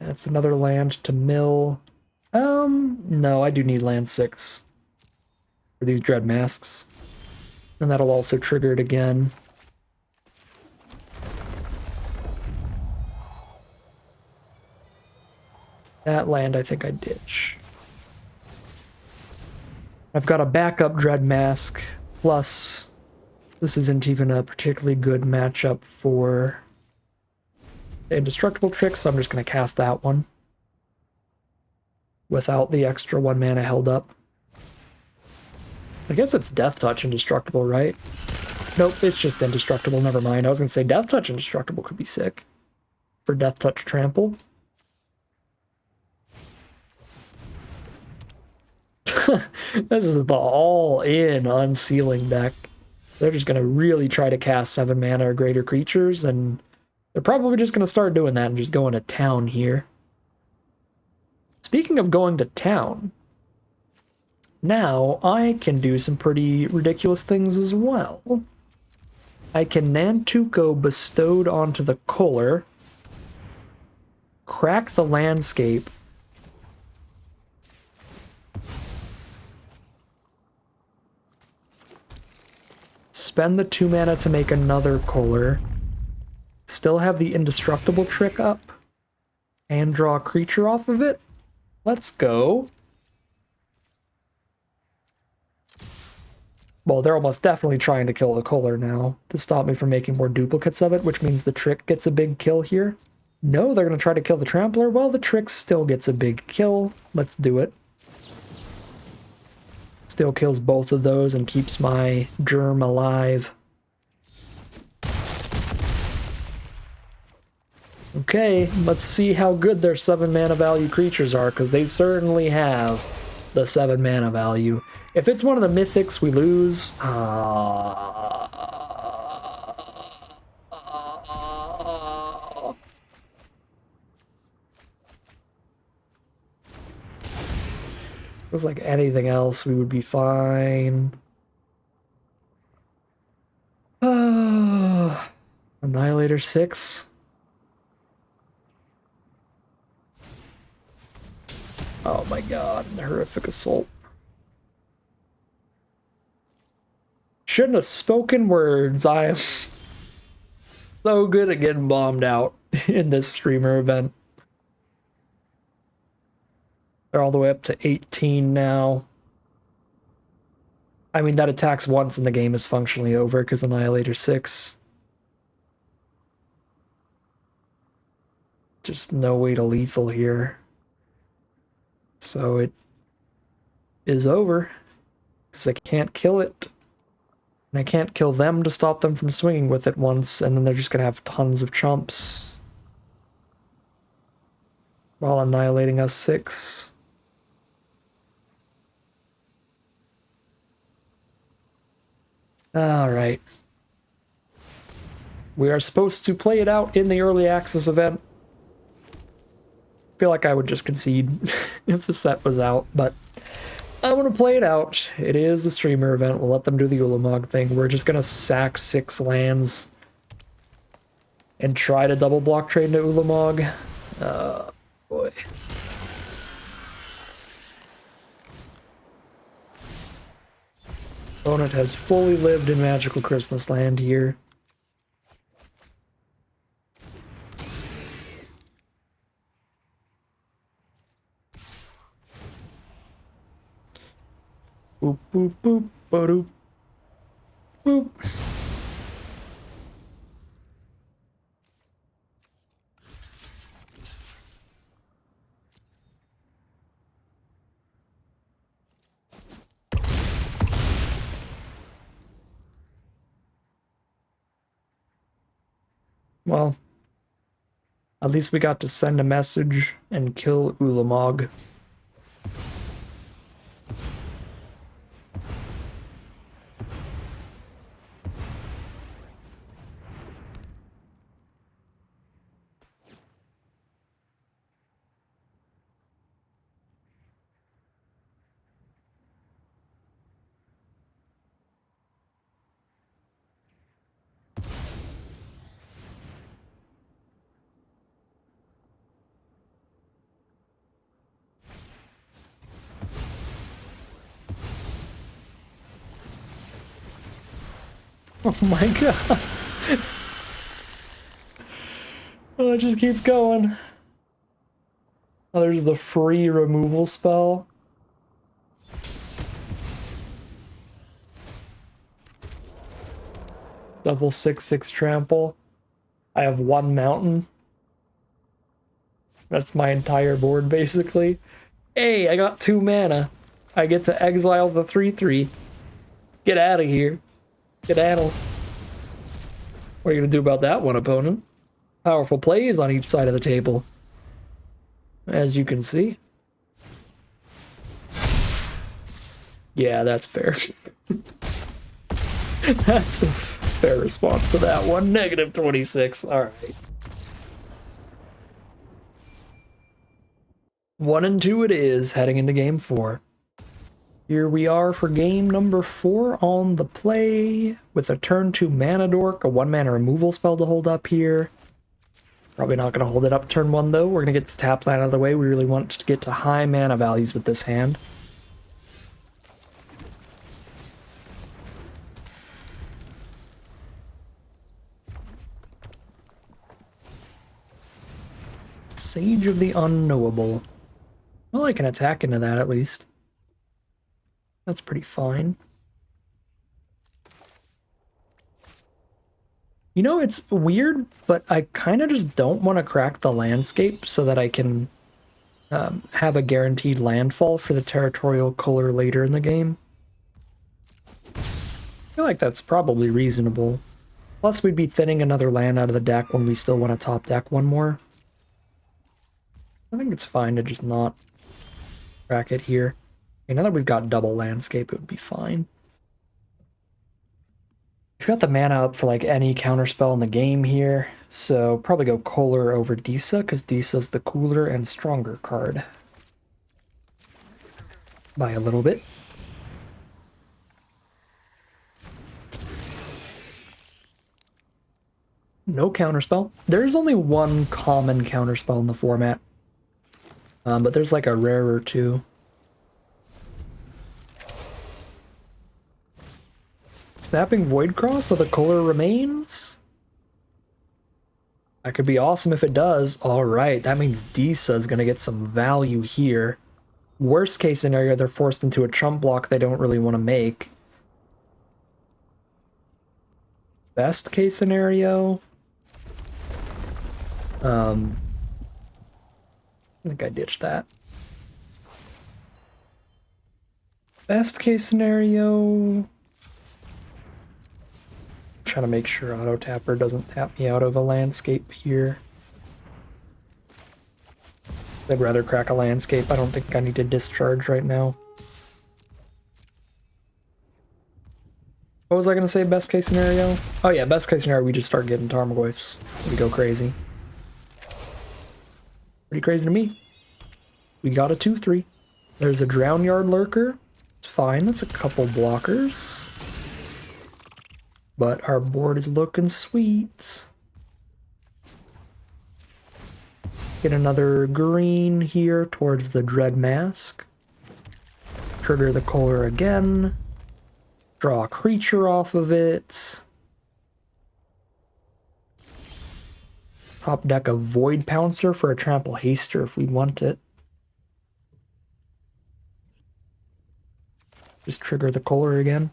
That's another land to mill. No, I do need land 6 for these Dread Masks. And that'll also trigger it again. That land I think I ditch. I've got a backup Dread Mask, plus this isn't even a particularly good matchup for the Indestructible Trick, so I'm just going to cast that one without the extra 1 mana held up. I guess it's Death Touch Indestructible, right? Nope, it's just Indestructible, never mind. I was going to say Death Touch Indestructible could be sick for Death Touch Trample. This is the all-in unsealing deck. They're just going to really try to cast 7 mana or greater creatures, and they're probably just going to start doing that and just going to town here. Speaking of going to town, now I can do some pretty ridiculous things as well. I can Nantuko bestowed onto the Kohler, crack the landscape, spend the 2 mana to make another Kohler, still have the indestructible trick up, and draw a creature off of it. Let's go. Well, they're almost definitely trying to kill the Kohler now to stop me from making more duplicates of it, which means the trick gets a big kill here. No, they're going to try to kill the Trampler. Well, the trick still gets a big kill. Let's do it. Still kills both of those and keeps my germ alive. Okay, let's see how good their 7 mana value creatures are, because they certainly have the 7 mana value. If it's one of the mythics, we lose. It was like anything else, we would be fine. Annihilator 6. Oh my god, horrific assault. Shouldn't have spoken words. I am so good at getting bombed out in this streamer event. They're all the way up to 18 now. I mean, that attacks once and the game is functionally over because Annihilator 6. Just no way to lethal here. So it is over because I can't kill it. And I can't kill them to stop them from swinging with it once, and then they're just going to have tons of chumps while annihilating us 6. Alright. We are supposed to play it out in the early access event. I feel like I would just concede if the set was out, but I'm going to play it out. It is the streamer event. We'll let them do the Ulamog thing. We're just going to sack 6 lands and try to double block trade into Ulamog. Boy. Opponent has fully lived in Magical Christmas Land here. Boop, boop, boop, ba-doop, boop. Well, at least we got to send a message and kill Ulamog. Oh my god. Oh, it just keeps going. Oh, there's the free removal spell. Double 6/6 trample. I have 1 mountain. That's my entire board, basically. Hey, I got 2 mana. I get to exile the 3/3. Get out of here. Skedaddle. What are you going to do about that one, opponent? Powerful plays on each side of the table, as you can see. Yeah, that's fair. That's a fair response to that one. -26. All right. 1 and 2 it is, heading into game 4. Here we are for game number 4 on the play, with a turn 2 mana dork, a 1-mana removal spell to hold up here. Probably not going to hold it up turn 1 though. We're going to get this tap land out of the way. We really want to get to high mana values with this hand. Sage of the Unknowable. Well, I can attack into that at least. That's pretty fine. You know, it's weird, but I kind of just don't want to crack the landscape so that I can have a guaranteed landfall for the territorial color later in the game. I feel like that's probably reasonable. Plus, we'd be thinning another land out of the deck when we still want to top deck one more. I think it's fine to just not crack it here. Okay, now that we've got double landscape, it would be fine. We've got the mana up for like any counterspell in the game here, so probably go Kohler over Disa, because Disa's the cooler and stronger card. By a little bit. No counterspell. There's only one common counterspell in the format. But there's like a rare or two. Snapping Voidcross so the Kohler remains? That could be awesome if it does. Alright, that means Disa's gonna get some value here. Worst case scenario, they're forced into a chump block they don't really want to make. Best case scenario... I think I ditched that. Best case scenario... Trying to make sure Auto Tapper doesn't tap me out of a landscape here. I'd rather crack a landscape. I don't think I need to discharge right now. What was I going to say, best case scenario? Oh yeah, best case scenario, we just start getting Tarmogoyfs. We go crazy. Pretty crazy to me. We got a 2/3. There's a Drownyard Lurker. It's fine, that's a couple blockers. But our board is looking sweet. Get another green here towards the Dread Mask. Trigger the Kohler again. Draw a creature off of it. Top deck a Void Pouncer for a Trample Haster if we want it. Just trigger the Kohler again.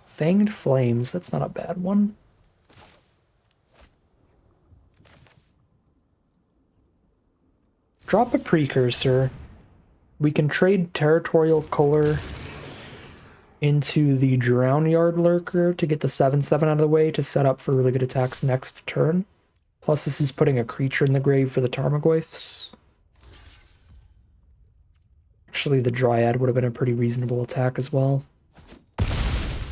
Fanged Flames, that's not a bad one. Drop a Precursor. We can trade Territorial Kohler into the Drownyard Lurker to get the 7/7 out of the way to set up for really good attacks next turn. Plus this is putting a creature in the grave for the Tarmogoyfs. Actually, the Dryad would have been a pretty reasonable attack as well.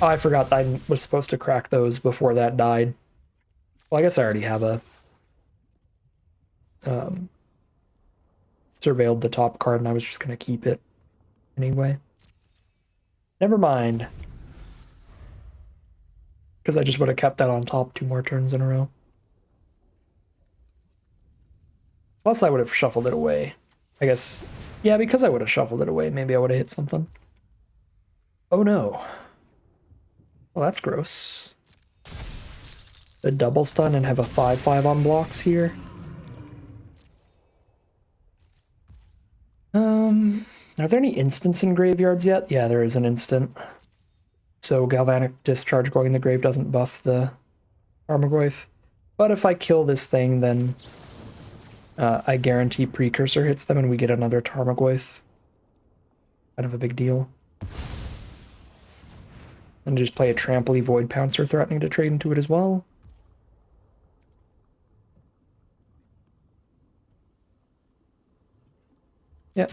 Oh, I forgot I was supposed to crack those before that died. Well, I guess I already have a... surveilled the top card, and I was just going to keep it anyway. Never mind. Because I just would have kept that on top 2 more turns in a row. Plus, I would have shuffled it away. I guess... Yeah, because I would have shuffled it away, maybe I would have hit something. Oh no. Well, that's gross. A double stun and have a 5/5 on blocks here. Are there any instants in graveyards yet? Yeah, there is an instant. So Galvanic Discharge going in the grave doesn't buff the Tarmogoyf. But if I kill this thing, then I guarantee Precursor hits them and we get another Tarmogoyf. Kind of a big deal. And just play a Trampley Void Pouncer threatening to trade into it as well. Yep.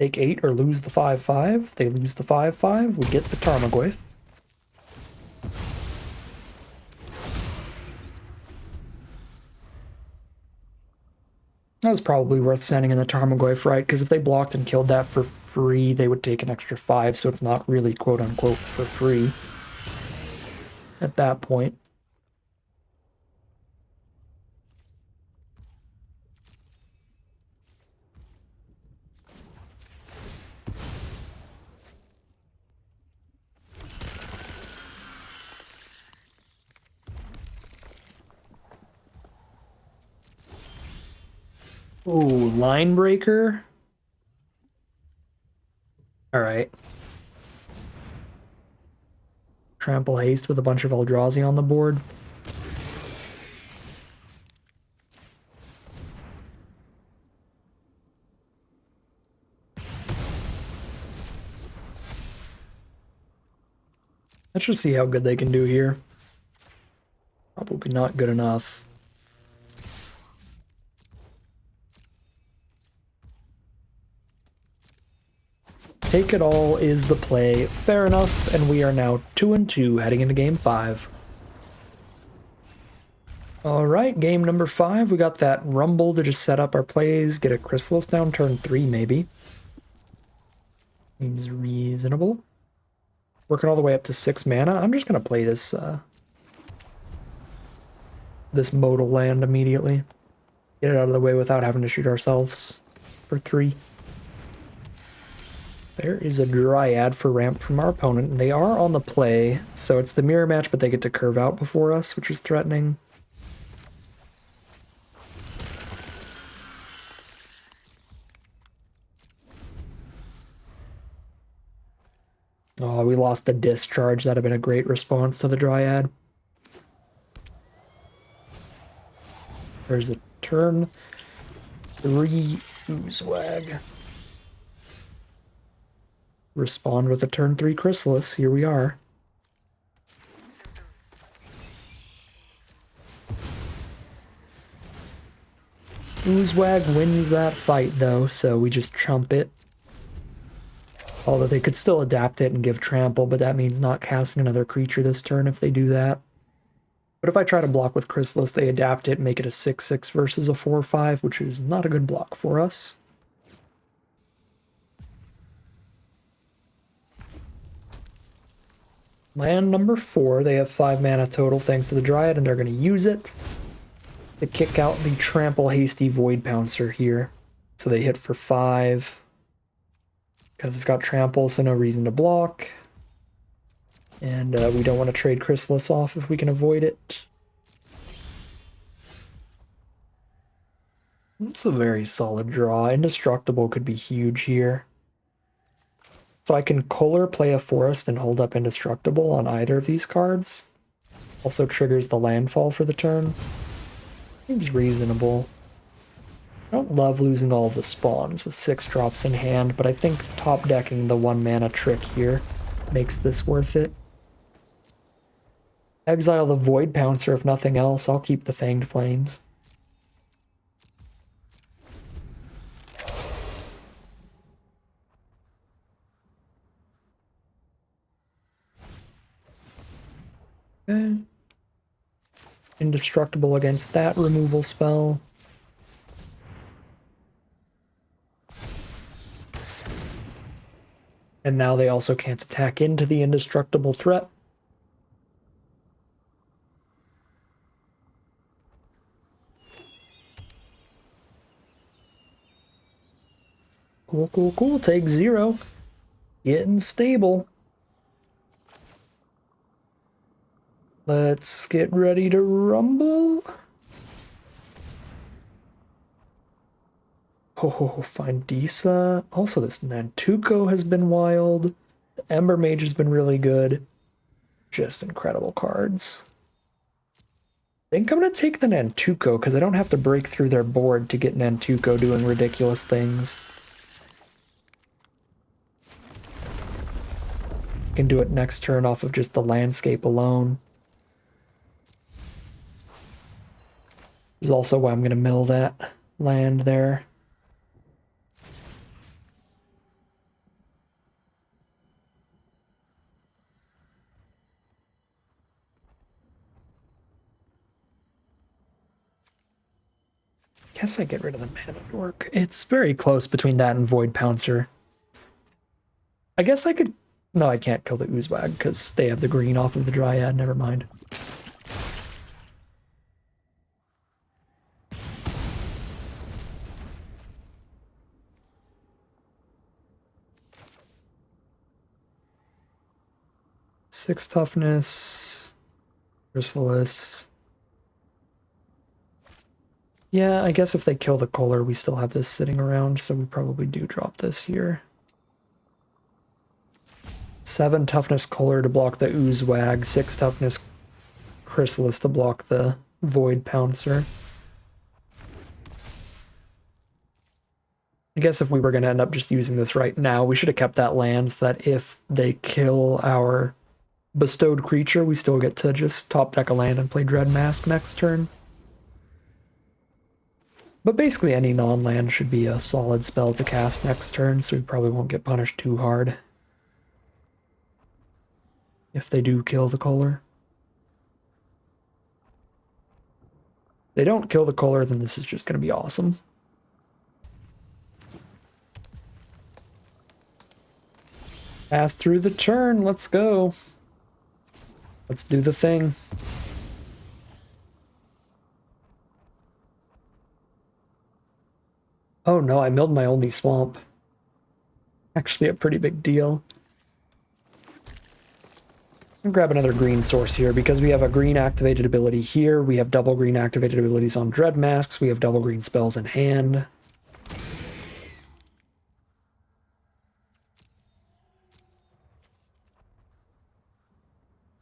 Take 8 or lose the 5-5. They lose the 5-5. We get the Tarmogoyf. That was probably worth sending in the Tarmogoyf, right? Because if they blocked and killed that for free, they would take an extra 5, so it's not really quote-unquote for free at that point. Ooh, line breaker. All right. Trample haste with a bunch of Eldrazi on the board. Let's just see how good they can do here. Probably not good enough. Take it all is the play. Fair enough, and we are now 2-2 heading into game 5. Alright, game number 5. We got that Rumble to just set up our plays, get a Chrysalis down turn 3 maybe. Seems reasonable. Working all the way up to 6 mana. I'm just gonna play this this modal land immediately. Get it out of the way without having to shoot ourselves for 3. There is a Dryad for ramp from our opponent, and they are on the play, so it's the mirror match, but they get to curve out before us, which is threatening. Oh, we lost the discharge. That'd have been a great response to the Dryad. There's a turn 3 Oozewag. Respond with a turn 3 Chrysalis. Here we are. Oozewag wins that fight, though, so we just chump it. Although they could still adapt it and give trample, but that means not casting another creature this turn if they do that. But if I try to block with Chrysalis, they adapt it and make it a 6-6 versus a 4-5, which is not a good block for us. Land number 4, they have 5 mana total thanks to the Dryad, and they're going to use it to kick out the Trample Hasty Void Pouncer here. So they hit for 5, because it's got Trample, so no reason to block. And we don't want to trade Chrysalis off if we can avoid it. It's a very solid draw. Indestructible could be huge here. So I can Color play a Forest and hold up Indestructible on either of these cards. Also triggers the landfall for the turn. Seems reasonable. I don't love losing all of the spawns with 6 drops in hand, but I think top decking the 1 mana trick here makes this worth it. Exile the Void Pouncer if nothing else. I'll keep the Fanged Flames. Okay. Indestructible against that removal spell. And now they also can't attack into the indestructible threat. Cool, cool, cool. Take 0. Getting stable. Let's get ready to rumble. Oh, find Disa. Also, this Nantuko has been wild. The Ember Mage has been really good. Just incredible cards. I think I'm going to take the Nantuko because I don't have to break through their board to get Nantuko doing ridiculous things. I can do it next turn off of just the landscape alone. This is also why I'm going to mill that land there. Guess I get rid of the Mana Dork. It's very close between that and Void Pouncer. I guess I could... No, I can't kill the Oozewag because they have the green off of the Dryad. Never mind. Six toughness. Chrysalis. Yeah, I guess if they kill the Kohler, we still have this sitting around, so we probably do drop this here. 7 toughness Kohler to block the Oozewag, 6 toughness Chrysalis to block the Void Pouncer. I guess if we were going to end up just using this right now, we should have kept that land so that if they kill our bestowed creature, we still get to just top deck a land and play Dread Mask next turn. But basically any non-land should be a solid spell to cast next turn, so we probably won't get punished too hard if they do kill the Kohler. If they don't kill the Kohler, then this is just going to be awesome. Pass through the turn, let's go. Let's do the thing. Oh no, I milled my only swamp. Actually a pretty big deal. I'll grab another green source here because we have a green activated ability here. We have double green activated abilities on Dread Masks. We have double green spells in hand.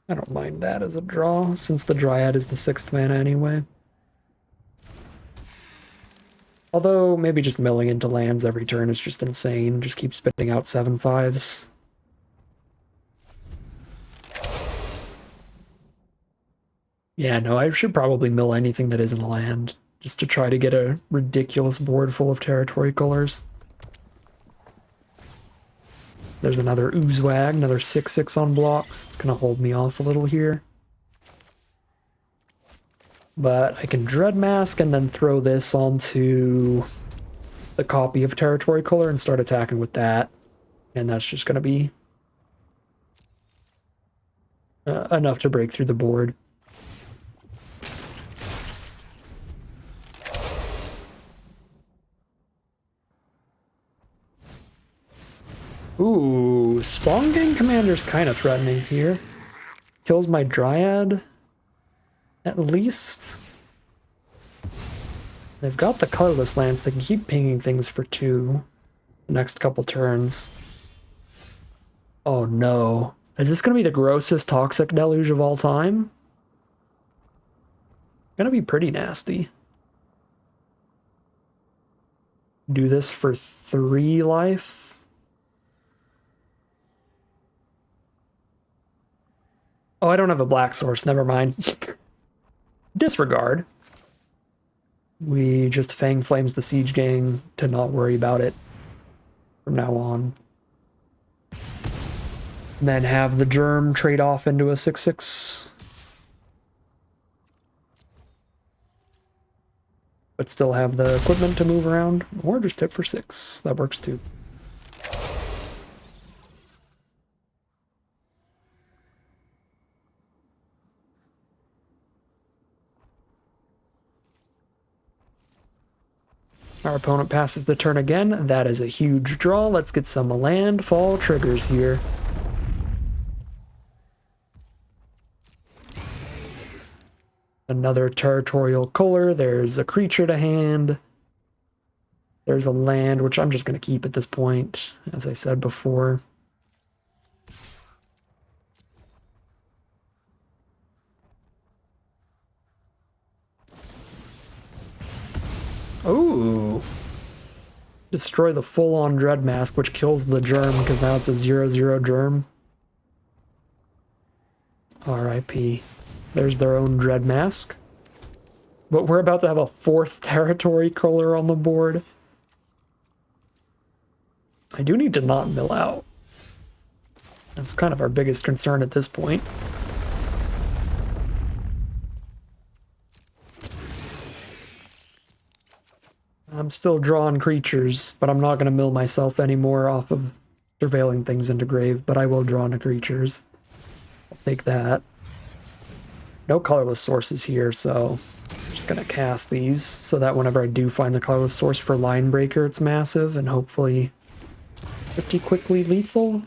I don't mind that as a draw, since the Dryad is the 6th mana anyway. Although, maybe just milling into lands every turn is just insane. Just keep spitting out 7/5s. Yeah, no, I should probably mill anything that isn't a land, just to try to get a ridiculous board full of territory colors. There's another Oozewag, another 6/6 on blocks. It's going to hold me off a little here. But I can Dread Mask and then throw this onto the copy of Territory Color and start attacking with that. And that's just going to be enough to break through the board. Ooh, Spawn Gang Commander's kind of threatening here. Kills my Dryad, at least. They've got the colorless lands. They can keep pinging things for 2 the next couple turns. Oh no. Is this going to be the grossest Toxic Deluge of all time? Gonna be pretty nasty. Do this for 3 life. Oh, I don't have a black source. Never mind. Disregard. We just Fang Flames the Siege Gang to not worry about it from now on. And then have the Germ trade off into a 6/6. But still have the equipment to move around. Or just hit for 6. That works too. Our opponent passes the turn again. That is a huge draw. Let's get some landfall triggers here. Another territorial color. There's a creature to hand. There's a land, which I'm just going to keep at this point, as I said before. Ooh. Destroy the full-on Dread Mask, which kills the Germ, because now it's a 0/0 Germ. RIP. There's their own Dread Mask. But we're about to have a 4th territory color on the board. I do need to not mill out. That's kind of our biggest concern at this point. I'm still drawing creatures, but I'm not going to mill myself anymore off of surveilling things into grave, but I will draw into creatures. I'll take that. No colorless sources here, so I'm just going to cast these so that whenever I do find the colorless source for Line Breaker, it's massive and hopefully pretty quickly lethal.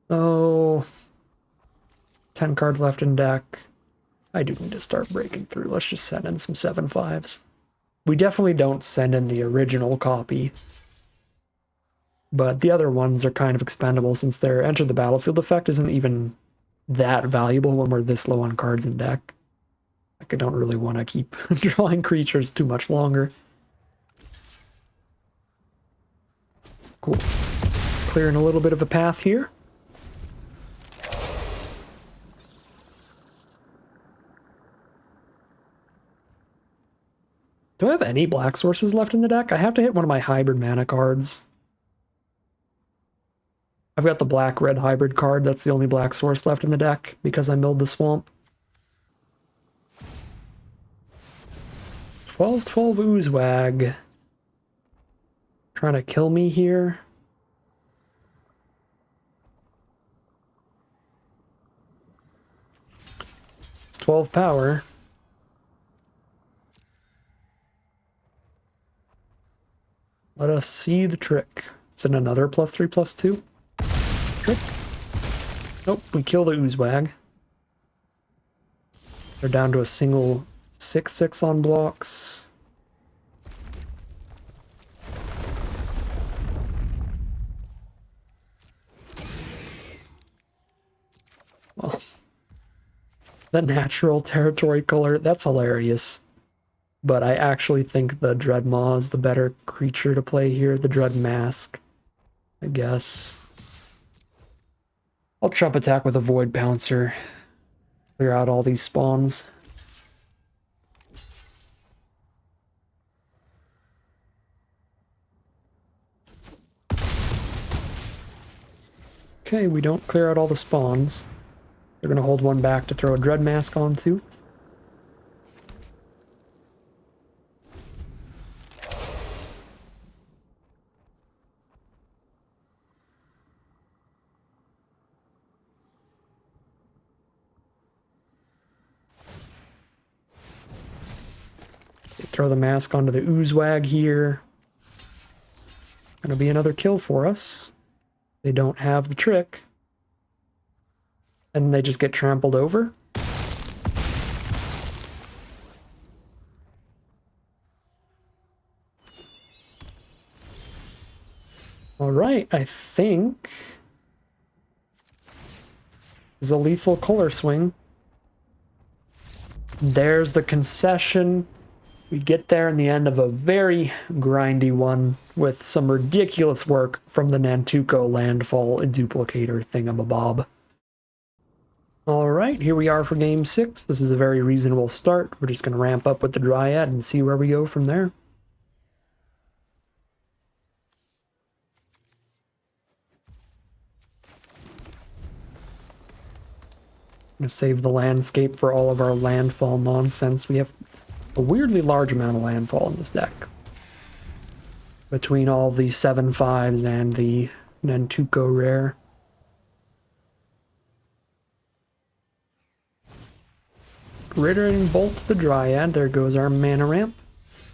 Oh, 10 cards left in deck. I do need to start breaking through. Let's just send in some 7/5s. We definitely don't send in the original copy, but the other ones are kind of expendable since their enter the battlefield effect isn't even that valuable when we're this low on cards in deck. Like, I don't really want to keep drawing creatures too much longer. Cool. Clearing a little bit of a path here. Do I have any black sources left in the deck? I have to hit one of my hybrid mana cards. I've got the black-red hybrid card. That's the only black source left in the deck because I milled the swamp. 12/12 Oozewag. Trying to kill me here. It's 12 power. Let us see the trick. Is it another +3/+2? Trick? Nope, we kill the Oozewag. They're down to a single 6/6 on blocks. Well, the natural territory color, that's hilarious. But I actually think the Dreadmaw is the better creature to play here. The Dread Mask, I guess. I'll Trump Attack with a Void Pouncer. Clear out all these spawns. Okay, we don't clear out all the spawns. They're going to hold one back to throw a Dread Mask onto. Throw the mask onto the Oozewag here. Gonna be another kill for us. They don't have the trick. And they just get trampled over. Alright, I think this is a lethal color swing. There's the concession. We get there in the end of a very grindy one with some ridiculous work from the Nantuko Landfall Duplicator thingamabob. Alright, here we are for Game 6. This is a very reasonable start. We're just going to ramp up with the Dryad and see where we go from there. I'm going to save the landscape for all of our landfall nonsense. We have a weirdly large amount of landfall in this deck. Between all the 7/5s and the Nantuko rare. Reiterating Bolt to the Dryad. There goes our mana ramp.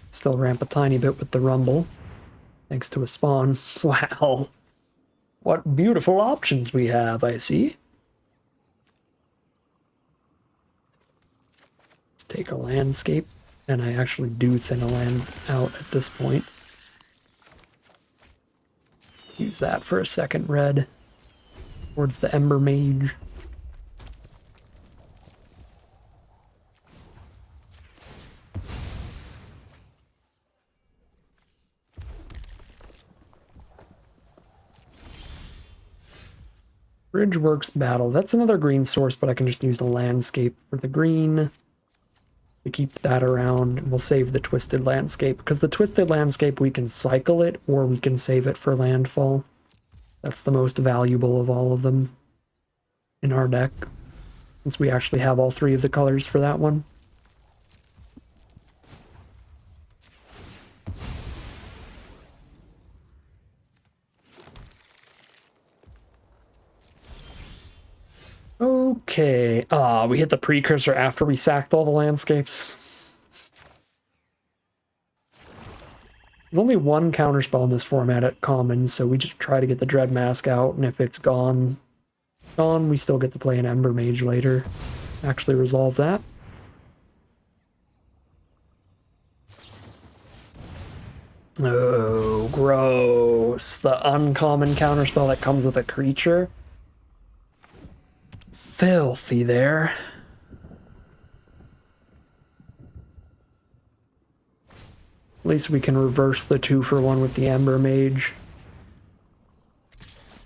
Still ramp a tiny bit with the Rumble. Thanks to a spawn. Wow. What beautiful options we have, I see. Let's take a landscape. And I actually do thin a land out at this point. Use that for a second red towards the Ember Mage. Bridgeworks Battle. That's another green source, but I can just use the landscape for the green. To keep that around, and we'll save the Twisted Landscape, because the Twisted Landscape, we can cycle it, or we can save it for landfall. That's the most valuable of all of them in our deck, since we actually have all three of the colors for that one. Okay, we hit the precursor after we sacked all the landscapes. There's only one counterspell in this format at common, so we just try to get the Dread Mask out, and if it's gone, we still get to play an Ember Mage later. Actually resolve that. Oh, gross. The uncommon counterspell that comes with a creature. Filthy there. At least we can reverse the 2-for-1 with the Ember Mage.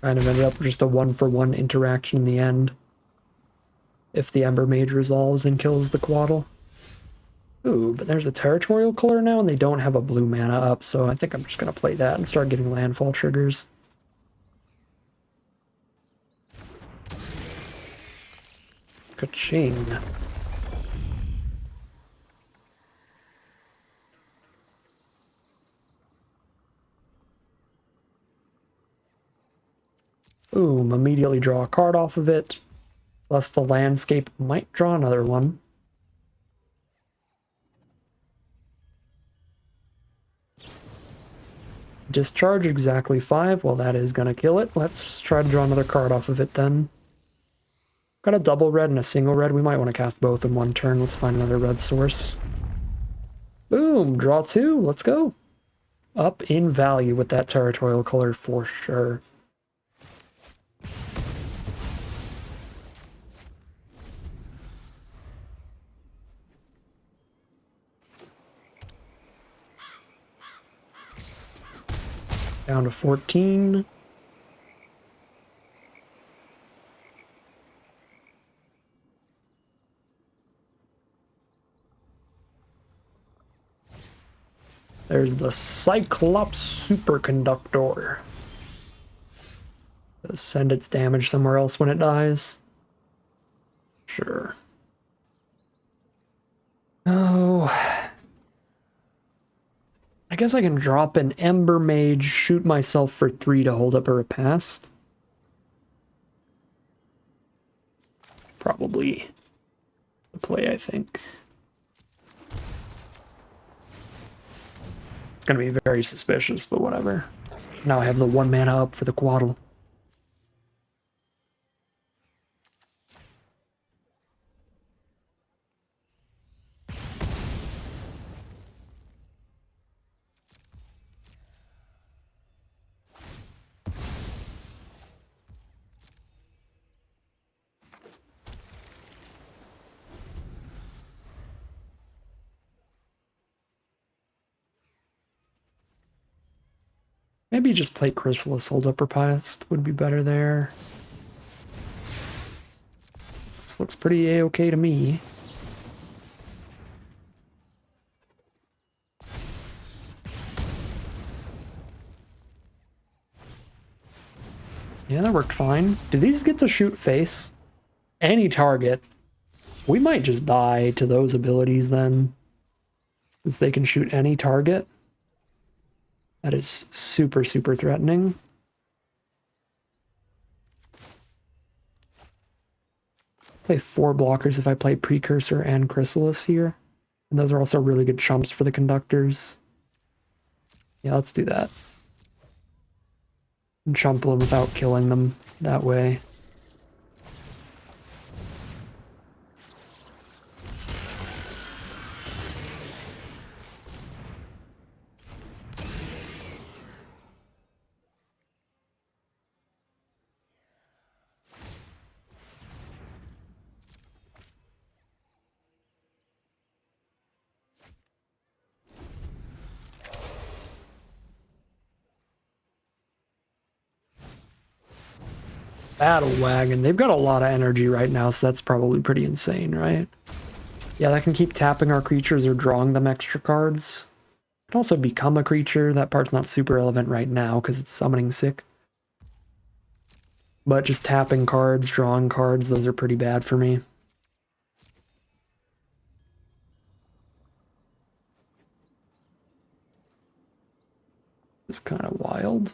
Kind of ended up just a 1-for-1 interaction in the end. If the Ember Mage resolves and kills the Quaddle. Ooh, but there's a territorial color now and they don't have a blue mana up, so I think I'm just going to play that and start getting landfall triggers. Ka-ching. Boom, immediately draw a card off of it. Plus the landscape might draw another one. Discharge exactly 5. Well, that is going to kill it. Let's try to draw another card off of it then. Got a double red and a single red. We might want to cast both in one turn. Let's find another red source. Boom, draw 2. Let's go. Up in value with that territorial color for sure. Down to 14. There's the Cyclops Superconductor. Does send its damage somewhere else when it dies? Sure. Oh. I guess I can drop an Ember Mage, shoot myself for 3 to hold up a Repast. Probably the play, I think. It's going to be very suspicious, but whatever. Now I have the 1 mana up for the Quaddle. Maybe just play Chrysalis Hold Up Repast would be better there. This looks pretty A-okay to me. Yeah, that worked fine. Do these get to shoot face? Any target. We might just die to those abilities then. Since they can shoot any target. That is super, super threatening. Play 4 blockers if I play Precursor and Chrysalis here. And those are also really good chumps for the conductors. Yeah, let's do that. And chump them without killing them that way. Battle Wagon. They've got a lot of energy right now, so that's probably pretty insane, right? Yeah, that can keep tapping our creatures or drawing them extra cards. It can also become a creature. That part's not super relevant right now because it's summoning sick. But just tapping cards, drawing cards, those are pretty bad for me. It's kind of wild.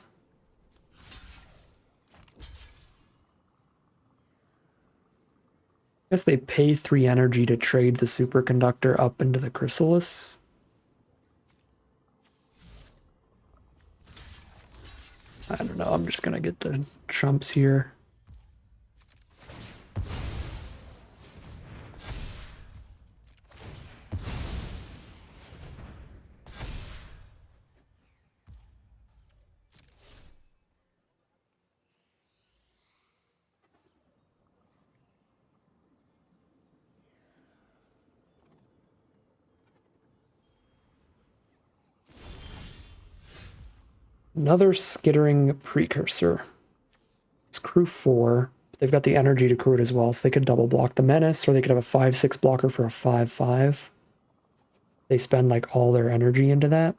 Guess they pay 3 energy to trade the superconductor up into the chrysalis. I don't know, I'm just gonna get the trumps here. Another skittering precursor. It's crew 4. But they've got the energy to crew it as well, so they could double block the menace, or they could have a 5/6 blocker for a 5/5. They spend like all their energy into that.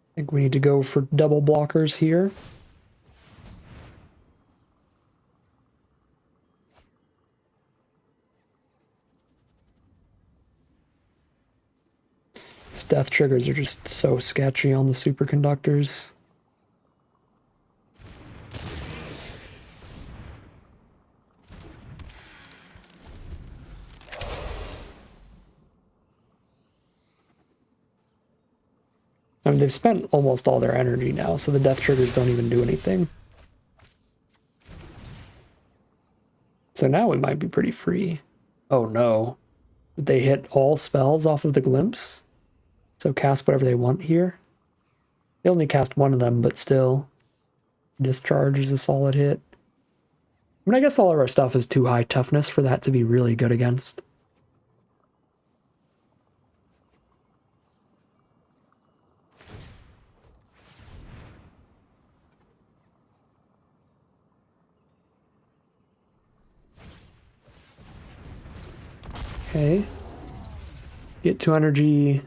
I think we need to go for double blockers here. These death triggers are just so sketchy on the superconductors. I mean, they've spent almost all their energy now, so the death triggers don't even do anything. So now we might be pretty free. Oh no. They hit all spells off of the glimpse? So cast whatever they want here? They only cast one of them, but still. Discharge is a solid hit. I mean, I guess all of our stuff is too high toughness for that to be really good against. Okay. Get 2 energy.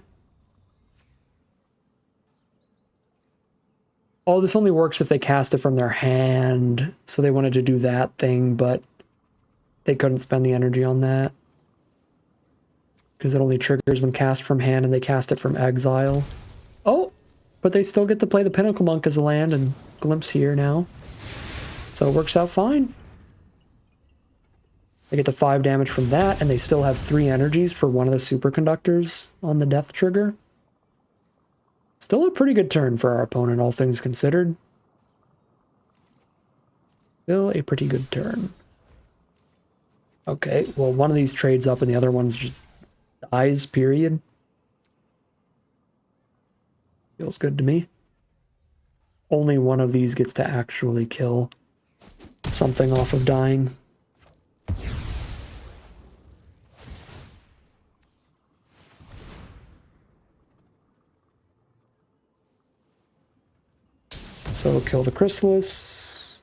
Oh, this only works if they cast it from their hand. So they wanted to do that thing, but they couldn't spend the energy on that. Because it only triggers when cast from hand and they cast it from exile. Oh, but they still get to play the Pinnacle Monk as a land and glimpse here now. So it works out fine. They get the 5 damage from that, and they still have 3 energies for one of the superconductors on the death trigger. Still a pretty good turn for our opponent, all things considered. Still a pretty good turn. Okay, well, one of these trades up and the other one's just dies, period. Feels good to me. Only one of these gets to actually kill something off of dying. So kill the chrysalis.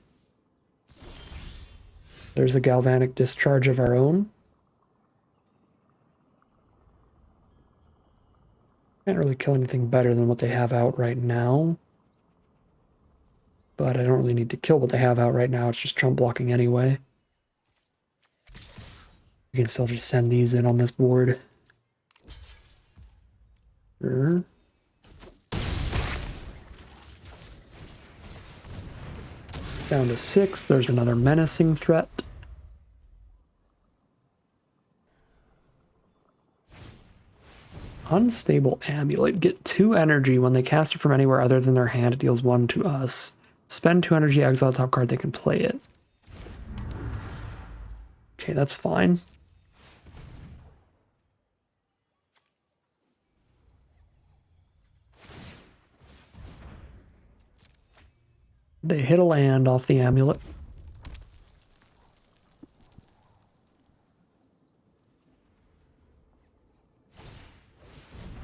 There's a galvanic discharge of our own. Can't really kill anything better than what they have out right now. But I don't really need to kill what they have out right now. It's just trump blocking anyway. We can still just send these in on this board. Sure. Down to 6. There's another menacing threat. Unstable Amulet. Get 2 energy when they cast it from anywhere other than their hand. It deals 1 to us. Spend 2 energy, exile the top card, they can play it. Okay, that's fine. They hit a land off the amulet.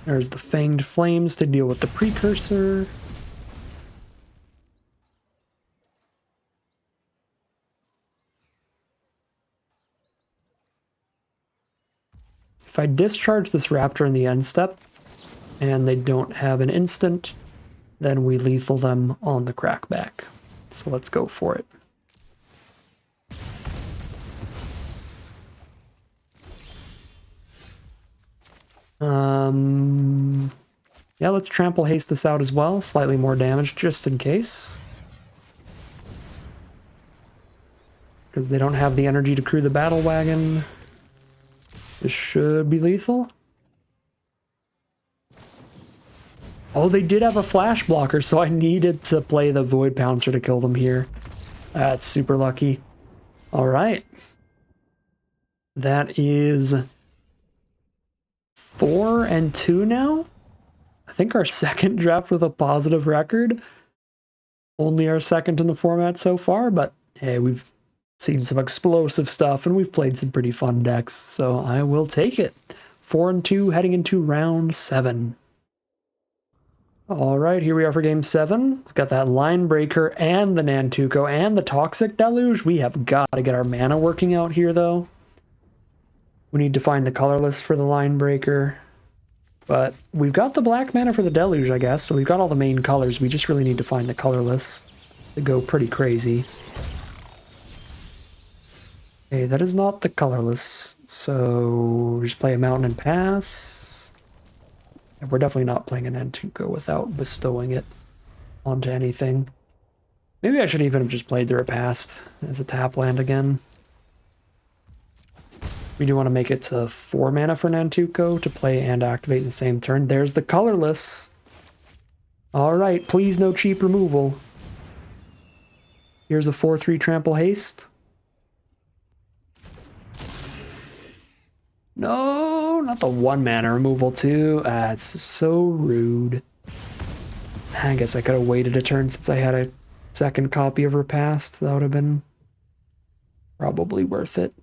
There's the Fanged Flames to deal with the precursor. If If I discharge this Raptor in the end step, and they don't have an instant, then we lethal them on the crackback. So let's go for it. Yeah, let's trample haste this out as well. Slightly more damage just in case. Because they don't have the energy to crew the battle wagon. This should be lethal. Oh, they did have a flash blocker, so I needed to play the Void Pouncer to kill them here. That's super lucky. Alright. That is 4-2 now? I think our second draft with a positive record. Only our second in the format so far, but hey, we've seen some explosive stuff and we've played some pretty fun decks, so I will take it. 4-2 heading into round 7. Alright, here we are for game 7. We've got that Line Breaker and the Nantuko and the Toxic Deluge. We have got to get our mana working out here, though. We need to find the colorless for the Line Breaker. But we've got the black mana for the Deluge, I guess, so we've got all the main colors. We just really need to find the colorless to go pretty crazy. Okay, that is not the colorless, so just play a Mountain and pass. And we're definitely not playing an Nantuko without bestowing it onto anything. Maybe I should even have just played the Repast as a tap land again. We do want to make it to 4 mana for Nantuko to play and activate in the same turn. There's the colorless. Alright, please no cheap removal. Here's a 4-3 trample haste. No, not the 1 mana removal too. It's so rude. I guess I could have waited a turn since I had a second copy of Repast. That would have been probably worth it.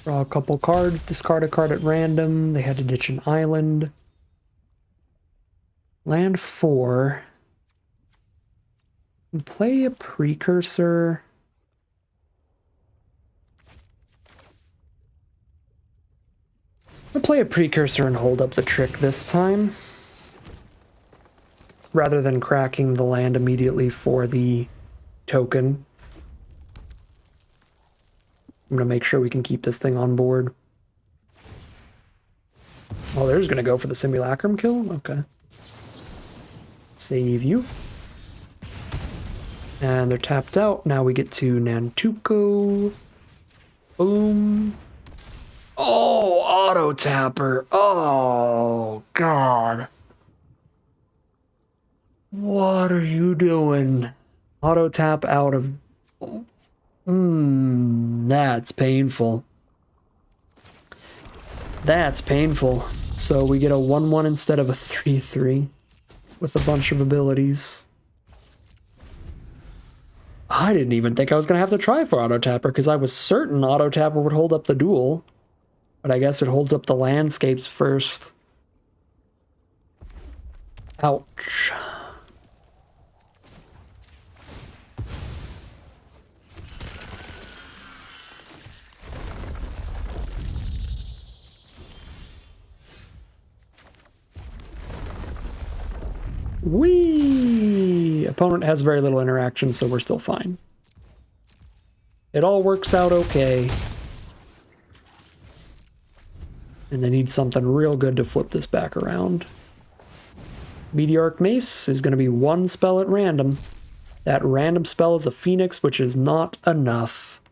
Draw a couple cards, discard a card at random. They had to ditch an island. Land 4. And play a Precursor. I'll play a Precursor and hold up the trick this time, rather than cracking the land immediately for the token. I'm going to make sure we can keep this thing on board. Oh, they're just going to go for the Simulacrum kill? Okay. Save you. And they're tapped out. Now we get to Nantuko. Boom. Oh, auto tapper. Oh, God. What are you doing? Auto tap out of... that's painful. That's painful. So we get a 1-1 instead of a 3-3 with a bunch of abilities. I didn't even think I was going to have to try for Auto Tapper because I was certain Auto Tapper would hold up the duel. But I guess it holds up the landscapes first. Ouch. Whee! Opponent has very little interaction, so we're still fine. It all works out okay. And they need something real good to flip this back around. Meteoric Mace is going to be 1 spell at random. That random spell is a Phoenix, which is not enough.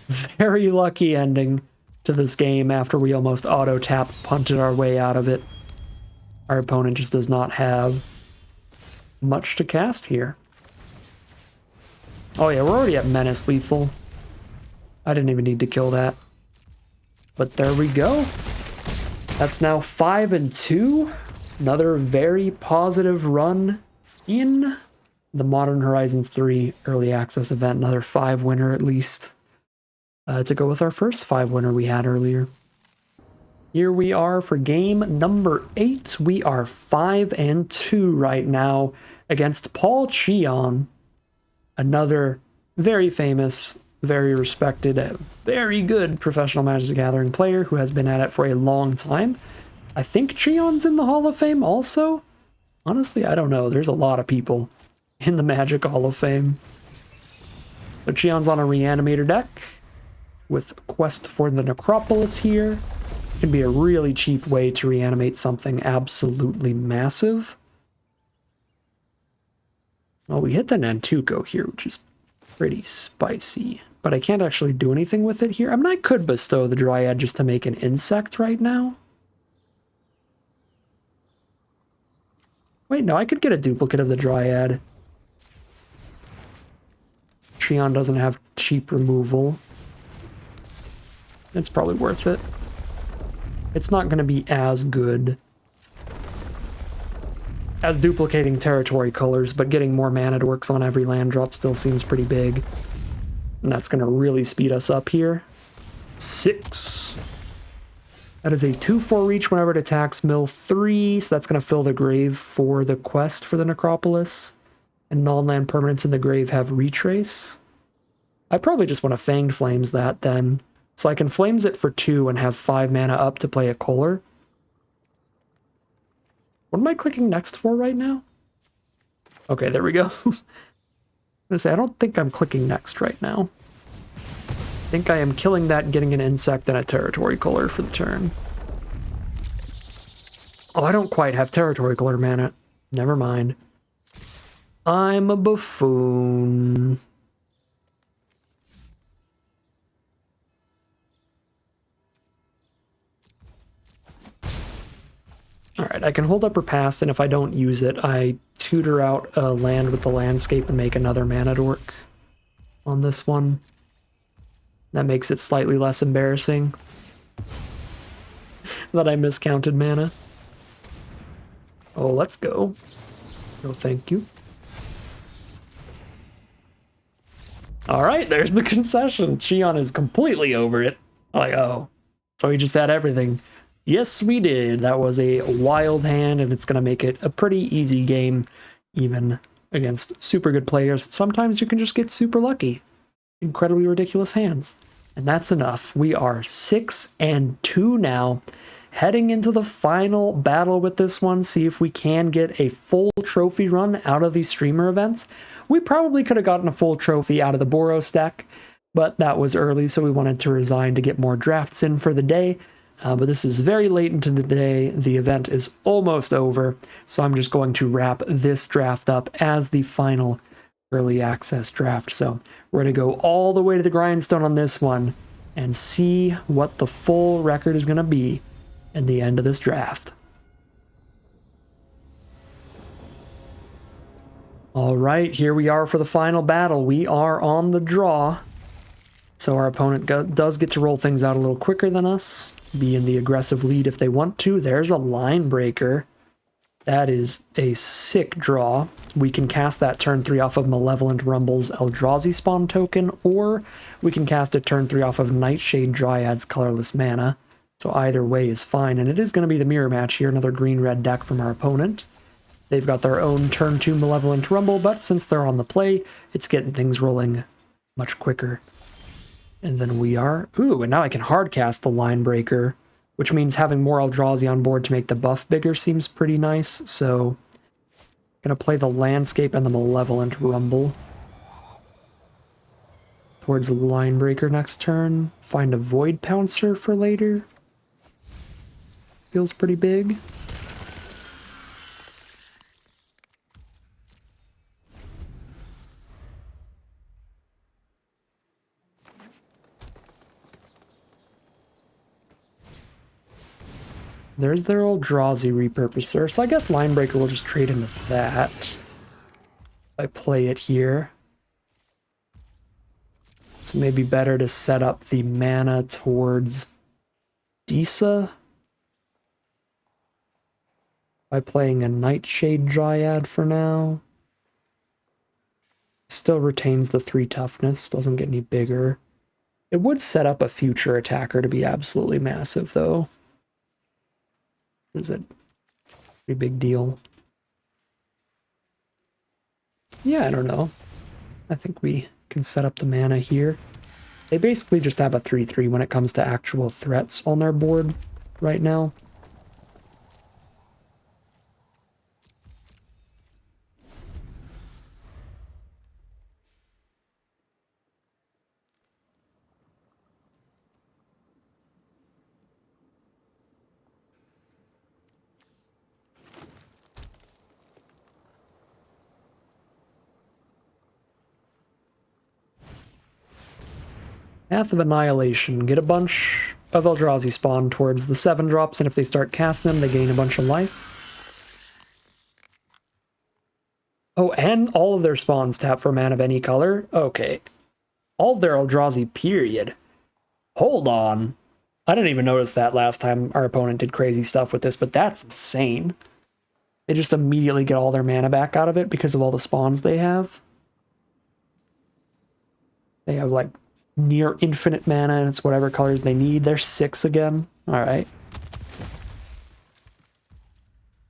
Very lucky ending to this game after we almost auto-tap punted our way out of it. Our opponent just does not have much to cast here. Oh yeah, we're already at Menace lethal. I didn't even need to kill that. But there we go. That's now 5-2. Another very positive run in the Modern Horizons 3 Early Access event. Another 5 winner at least. To go with our first 5 winner we had earlier. Here we are for game number 8. We are 5-2 right now against Paul Cheon. Another very famous, very respected, very good professional Magic the Gathering player who has been at it for a long time. I think Cheon's in the Hall of Fame also. Honestly, I don't know. There's a lot of people in the Magic Hall of Fame. So Cheon's on a Reanimator deck with Quest for the Necropolis here. Can be a really cheap way to reanimate something absolutely massive. Well, we hit the Nantuko here, which is pretty spicy. But I can't actually do anything with it here. I mean, I could bestow the Dryad just to make an insect right now. Wait, no, I could get a duplicate of the Dryad. Treon doesn't have cheap removal. It's probably worth it. It's not going to be as good as duplicating territory colors, but getting more mana dorks on every land drop still seems pretty big. And that's going to really speed us up here. 6. That is a 2/4 reach whenever it attacks. Mill 3, so that's going to fill the grave for the quest for the Necropolis. And non-land permanents in the grave have retrace. I probably just want to Fanged Flames that then. So I can Flames it for 2 and have 5 mana up to play a Kohler. What am I clicking next for right now? Okay, there we go. I'm gonna say, I don't think I'm clicking next right now. I think I am killing that and getting an insect and a territory color for the turn. Oh, I don't quite have territory color mana. Never mind. I'm a buffoon. Alright, I can hold up or pass, and if I don't use it, I tutor out a land with the landscape and make another mana dork on this one. That makes it slightly less embarrassing that I miscounted mana. Oh, let's go. No, thank you. Alright, there's the concession. Cheon is completely over it. Like, oh, so he just had everything. Yes, we did. That was a wild hand, and it's going to make it a pretty easy game, even against super good players. Sometimes you can just get super lucky. Incredibly ridiculous hands. And that's enough. We are 6-2 now, heading into the final battle with this one. See if we can get a full trophy run out of these streamer events. We probably could have gotten a full trophy out of the Boros deck, but that was early, so we wanted to resign to get more drafts in for the day. But this is very late into the day. The event is almost over, so I'm just going to wrap this draft up as the final early access draft. So we're going to go all the way to the grindstone on this one and see what the full record is going to be at the end of this draft. All right, here we are for the final battle. We are on the draw. So our opponent does get to roll things out a little quicker than us, be in the aggressive lead if they want to. There's a line breaker. That is a sick draw. We can cast that turn 3 off of Malevolent Rumble's Eldrazi spawn token, or we can cast it turn 3 off of Nightshade Dryad's colorless mana. So either way is fine, and it is going to be the mirror match here, another green-red deck from our opponent. They've got their own turn 2 Malevolent Rumble, but since they're on the play, it's getting things rolling much quicker. And then we are... Ooh, and now I can hardcast the Line Breaker, which means having more Eldrazi on board to make the buff bigger seems pretty nice. So, gonna play the Landscape and the Malevolent Rumble towards the Line Breaker next turn. Find a Void Pouncer for later. Feels pretty big. There's their Eldrazi Repurposer, so I guess Linebreaker will just trade into that. If I play it here. So maybe better to set up the mana towards Disa by playing a Nightshade Dryad for now. Still retains the 3 toughness, doesn't get any bigger. It would set up a future attacker to be absolutely massive, though. Is a pretty big deal. Yeah, I don't know. I think we can set up the mana here. They basically just have a 3/3 when it comes to actual threats on their board right now. Path of Annihilation. Get a bunch of Eldrazi spawn towards the 7-drops, and if they start casting them, they gain a bunch of life. Oh, and all of their spawns tap for mana of any color? Okay. All of their Eldrazi, period. Hold on. I didn't even notice that last time our opponent did crazy stuff with this, but that's insane. They just immediately get all their mana back out of it because of all the spawns they have. They have, like, near infinite mana, and it's whatever colors they need. They're 6 again. Alright.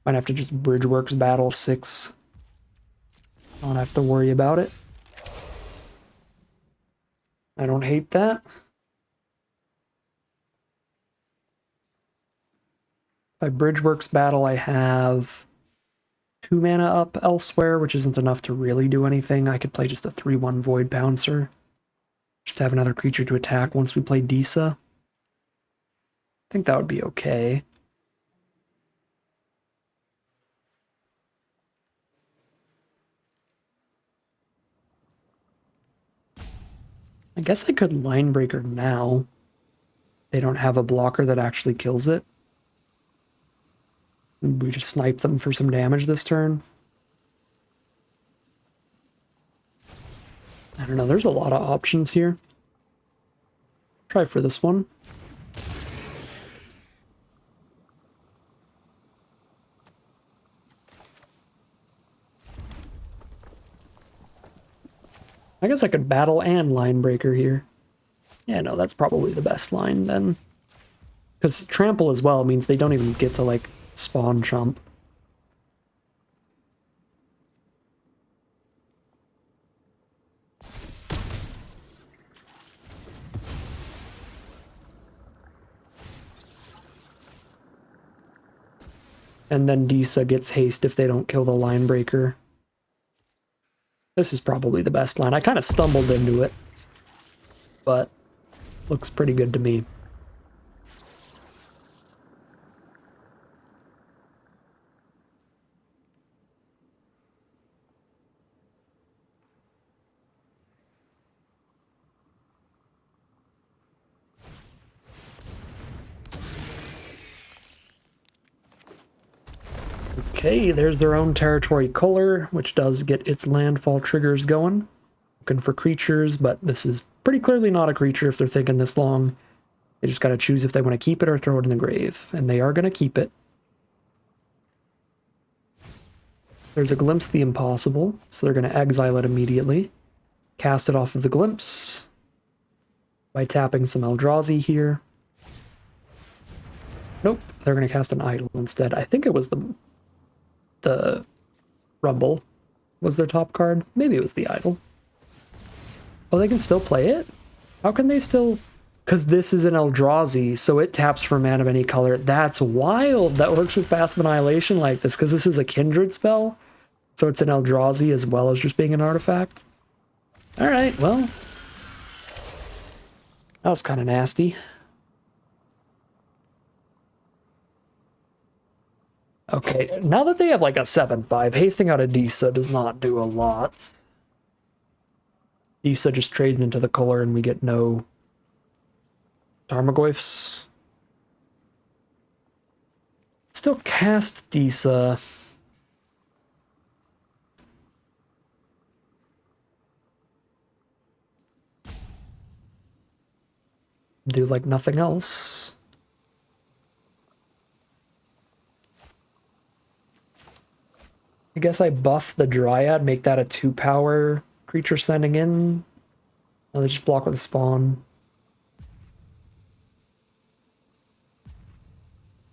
Might have to just Bridgeworks battle 6. Don't have to worry about it. I don't hate that. By Bridgeworks battle, I have 2 mana up elsewhere, which isn't enough to really do anything. I could play just a 3/1 Void Bouncer. Just have another creature to attack once we play Disa. I think that would be okay. I guess I could Linebreaker now. They don't have a blocker that actually kills it. We just snipe them for some damage this turn. I don't know, there's a lot of options here. Try for this one. I guess I could battle and Linebreaker here. Yeah, no, that's probably the best line then. Because trample as well means they don't even get to, like, spawn chump. And then Disa gets haste if they don't kill the Linebreaker. This is probably the best line. I kind of stumbled into it, but looks pretty good to me. Okay, there's their own territory color, which does get its landfall triggers going. Looking for creatures, but this is pretty clearly not a creature if they're thinking this long. They just gotta choose if they want to keep it or throw it in the grave, and they are gonna keep it. There's a Glimpse the Impossible, so they're gonna exile it immediately. Cast it off of the Glimpse by tapping some Eldrazi here. Nope, they're gonna cast an Idol instead. I think it was the Rumble was their top card. Maybe it was the Idol. Oh, they can still play it? How can they still... Because this is an Eldrazi, so it taps for mana of any color. That's wild. That works with Path of Annihilation like this, because this is a Kindred spell. So it's an Eldrazi as well as just being an artifact. Alright, well. That was kind of nasty. Okay, now that they have like a 7/5, hasting out a Disa does not do a lot. Disa just trades into the color and we get no Tarmogoyfs. Still cast Disa. Do like nothing else. I guess I buff the Dryad, make that a 2-power creature sending in. Oh, they just block with a spawn.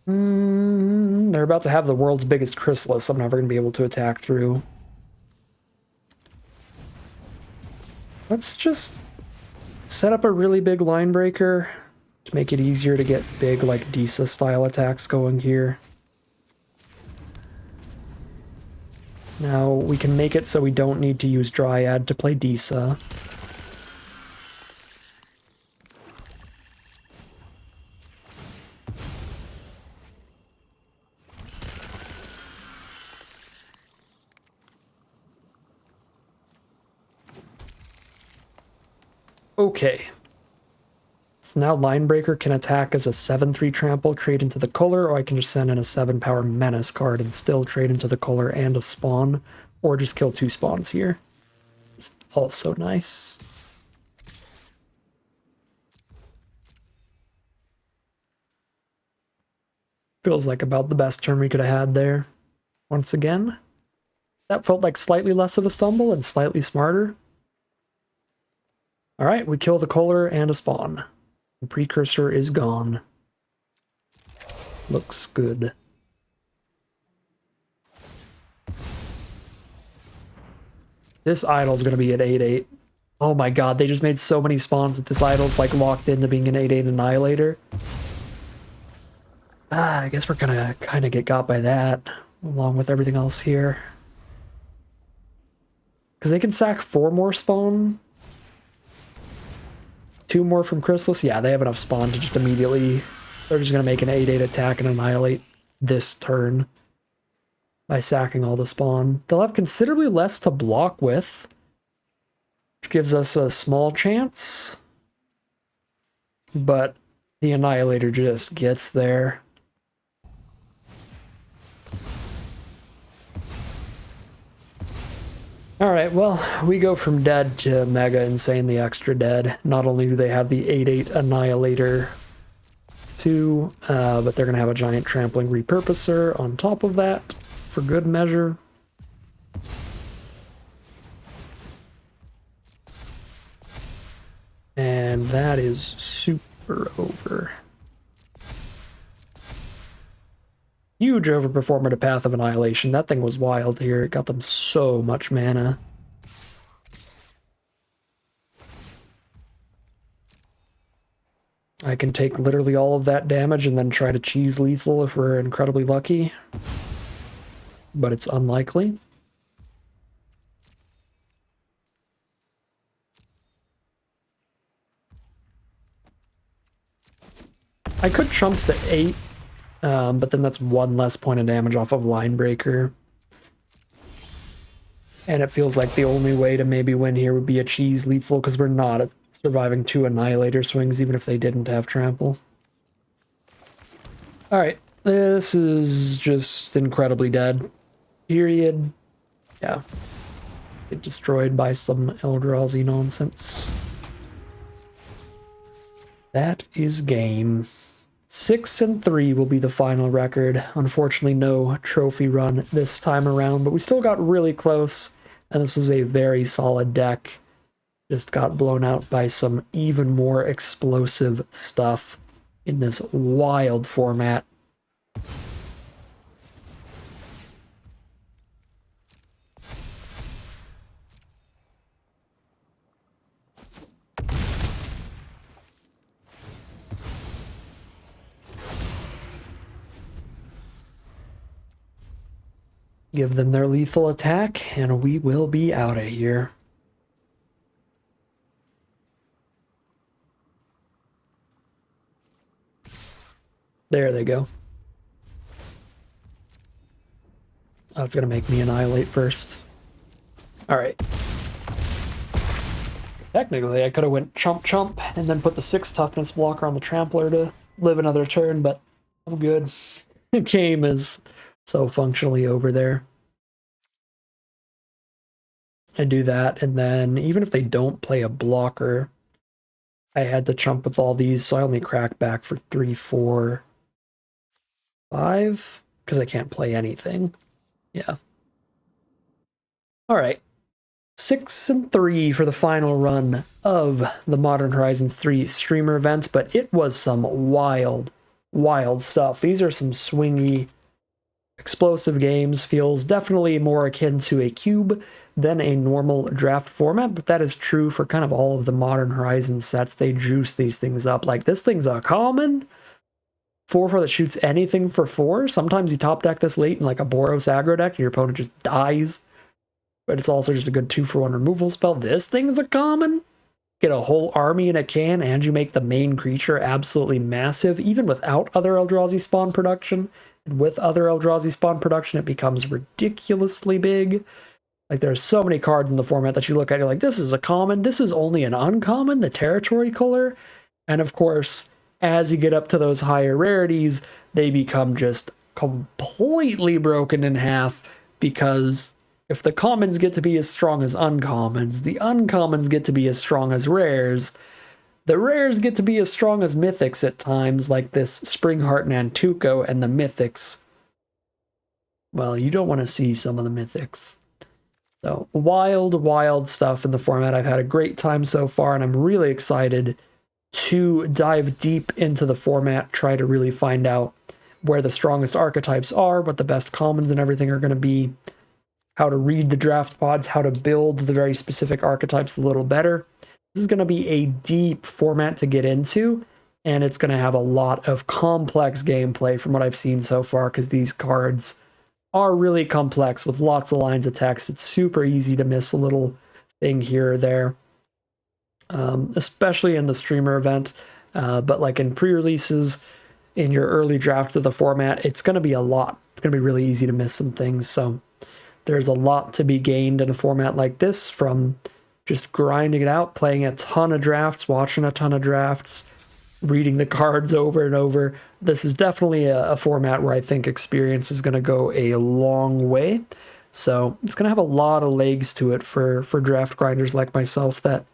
They're about to have the world's biggest Chrysalis I'm never going to be able to attack through. let's just set up a really big line breaker to make it easier to get big, like, Disa style attacks going here. Now, we can make it so we don't need to use Dryad to play Disa. Okay. So now Linebreaker can attack as a 7/3 trample, trade into the color, or I can just send in a 7-power menace card and still trade into the color and a spawn, or just kill 2 spawns here. It's also nice. Feels like about the best turn we could have had there. Once again, that felt like slightly less of a stumble and slightly smarter. Alright, we kill the color and a spawn. The precursor is gone. Looks good. This idol's gonna be at 8/8. Oh my god, they just made so many spawns that this idol's like locked into being an 8/8 Annihilator. I guess we're gonna kind of get got by that, along with everything else here. Because they can sack 4 more spawn. 2 more from Chrysalis. Yeah, they have enough spawn to just immediately... They're just going to make an 8/8 attack and annihilate this turn by sacking all the spawn. They'll have considerably less to block with, which gives us a small chance. But the Annihilator just gets there. Alright, well, we go from dead to mega insanely extra dead. Not only do they have the 8/8 Annihilator 2, but they're going to have a giant trampling repurposer on top of that, for good measure. And that is super over. Huge overperformer to Path of Annihilation. That thing was wild here. It got them so much mana. I can take literally all of that damage and then try to cheese lethal if we're incredibly lucky. But it's unlikely. I could chump the 8. But then that's 1 less point of damage off of Linebreaker. And it feels like the only way to maybe win here would be a cheese lethal, because we're not surviving 2 Annihilator swings, even if they didn't have trample. Alright, this is just incredibly dead. Period. Yeah. Get destroyed by some Eldrazi nonsense. That is game. 6-3 will be the final record. Unfortunately, no trophy run this time around, but we still got really close, and this was a very solid deck. Just got blown out by some even more explosive stuff in this wild format. Give them their lethal attack, and we will be out of here. There they go. Oh, it's gonna make me annihilate first. Alright. Technically, I could have went chump chump and then put the 6 toughness blocker on the trampler to live another turn, but I'm good. The game is so functionally over there. I do that, and then even if they don't play a blocker, I had to chump with all these, so I only crack back for 3, 4, 5, because I can't play anything. Yeah. Alright. 6-3 for the final run of the Modern Horizons 3 streamer event, but it was some wild, wild stuff. These are some swingy, explosive games. Feels definitely more akin to a cube than a normal draft format, but that is true for kind of all of the Modern Horizons sets. They juice these things up. Like, this thing's a common 4/4 that shoots anything for 4. Sometimes you top deck this late in like a Boros aggro deck and your opponent just dies. But it's also just a good 2-for-1 removal spell. This thing's a common. Get a whole army in a can, and you make the main creature absolutely massive, even without other Eldrazi spawn production. And with other Eldrazi spawn production, it becomes ridiculously big. Like, there's so many cards in the format that you look at, you're like, this is a common, this is only an uncommon, the territory color. And of course, as you get up to those higher rarities, they become just completely broken in half, because if the commons get to be as strong as uncommons, the uncommons get to be as strong as rares, the rares get to be as strong as mythics at times, like this Springheart Nantuko, and the mythics, well, you don't want to see some of the mythics. So, wild stuff in the format. I've had a great time so far, and I'm really excited to dive deep into the format, try to really find out where the strongest archetypes are, what the best commons and everything are going to be, how to read the draft pods, how to build the very specific archetypes a little better. This is going to be a deep format to get into, and it's going to have a lot of complex gameplay from what I've seen so far, because these cards are really complex with lots of lines of text. It's super easy to miss a little thing here or there, especially in the streamer event. But like in pre-releases, in your early drafts of the format, it's going to be a lot. It's going to be really easy to miss some things. So there's a lot to be gained in a format like this from just grinding it out, playing a ton of drafts, watching a ton of drafts, reading the cards over and over. This is definitely a format where I think experience is going to go a long way. So it's going to have a lot of legs to it for draft grinders like myself that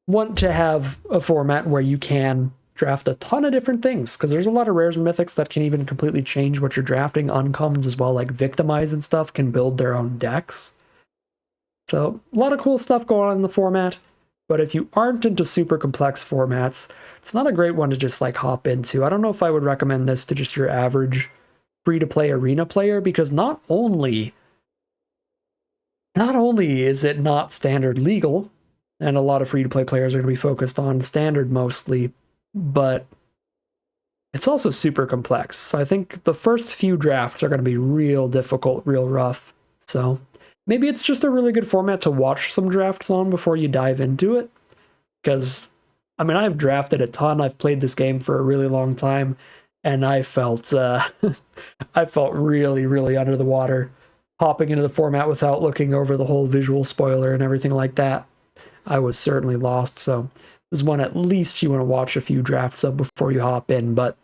want to have a format where you can draft a ton of different things, because there's a lot of rares and mythics that can even completely change what you're drafting. Uncommons as well, like Victimize and stuff, can build their own decks. So a lot of cool stuff going on in the format. But if you aren't into super complex formats, it's not a great one to just like hop into. I don't know if I would recommend this to just your average free-to-play arena player, because not only is it not standard legal, and a lot of free-to-play players are going to be focused on standard mostly, but it's also super complex. So I think the first few drafts are going to be real difficult, real rough. So maybe it's just a really good format to watch some drafts on before you dive into it. Because, I mean, I've drafted a ton. I've played this game for a really long time, and I felt really under the water hopping into the format without looking over the whole visual spoiler and everything like that. I was certainly lost. So this is one at least you want to watch a few drafts of before you hop in. But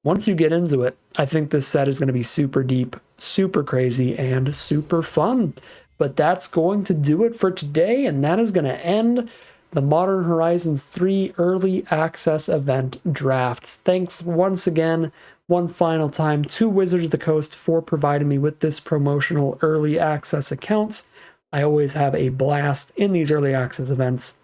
once you get into it, I think this set is going to be super deep, super crazy, and super fun. But that's going to do it for today, and that is going to end the Modern Horizons 3 Early Access Event drafts. Thanks once again, one final time, to Wizards of the Coast for providing me with this promotional early access accounts. I always have a blast in these early access events.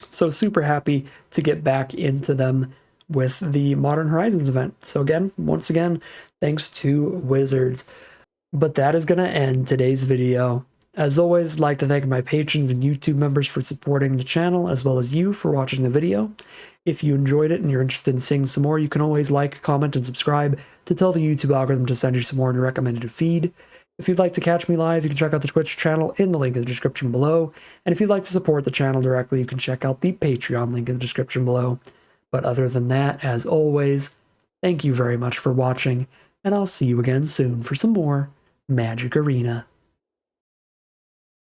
So super happy to get back into them with the Modern Horizons event. So again, once again, thanks to Wizards. But that is going to end today's video. As always, I'd like to thank my patrons and YouTube members for supporting the channel, as well as you for watching the video. If you enjoyed it and you're interested in seeing some more, you can always like, comment, and subscribe to tell the YouTube algorithm to send you some more in your recommended feed. If you'd like to catch me live, you can check out the Twitch channel in the link in the description below. And if you'd like to support the channel directly, you can check out the Patreon link in the description below. But other than that, as always, thank you very much for watching, and I'll see you again soon for some more Magic Arena.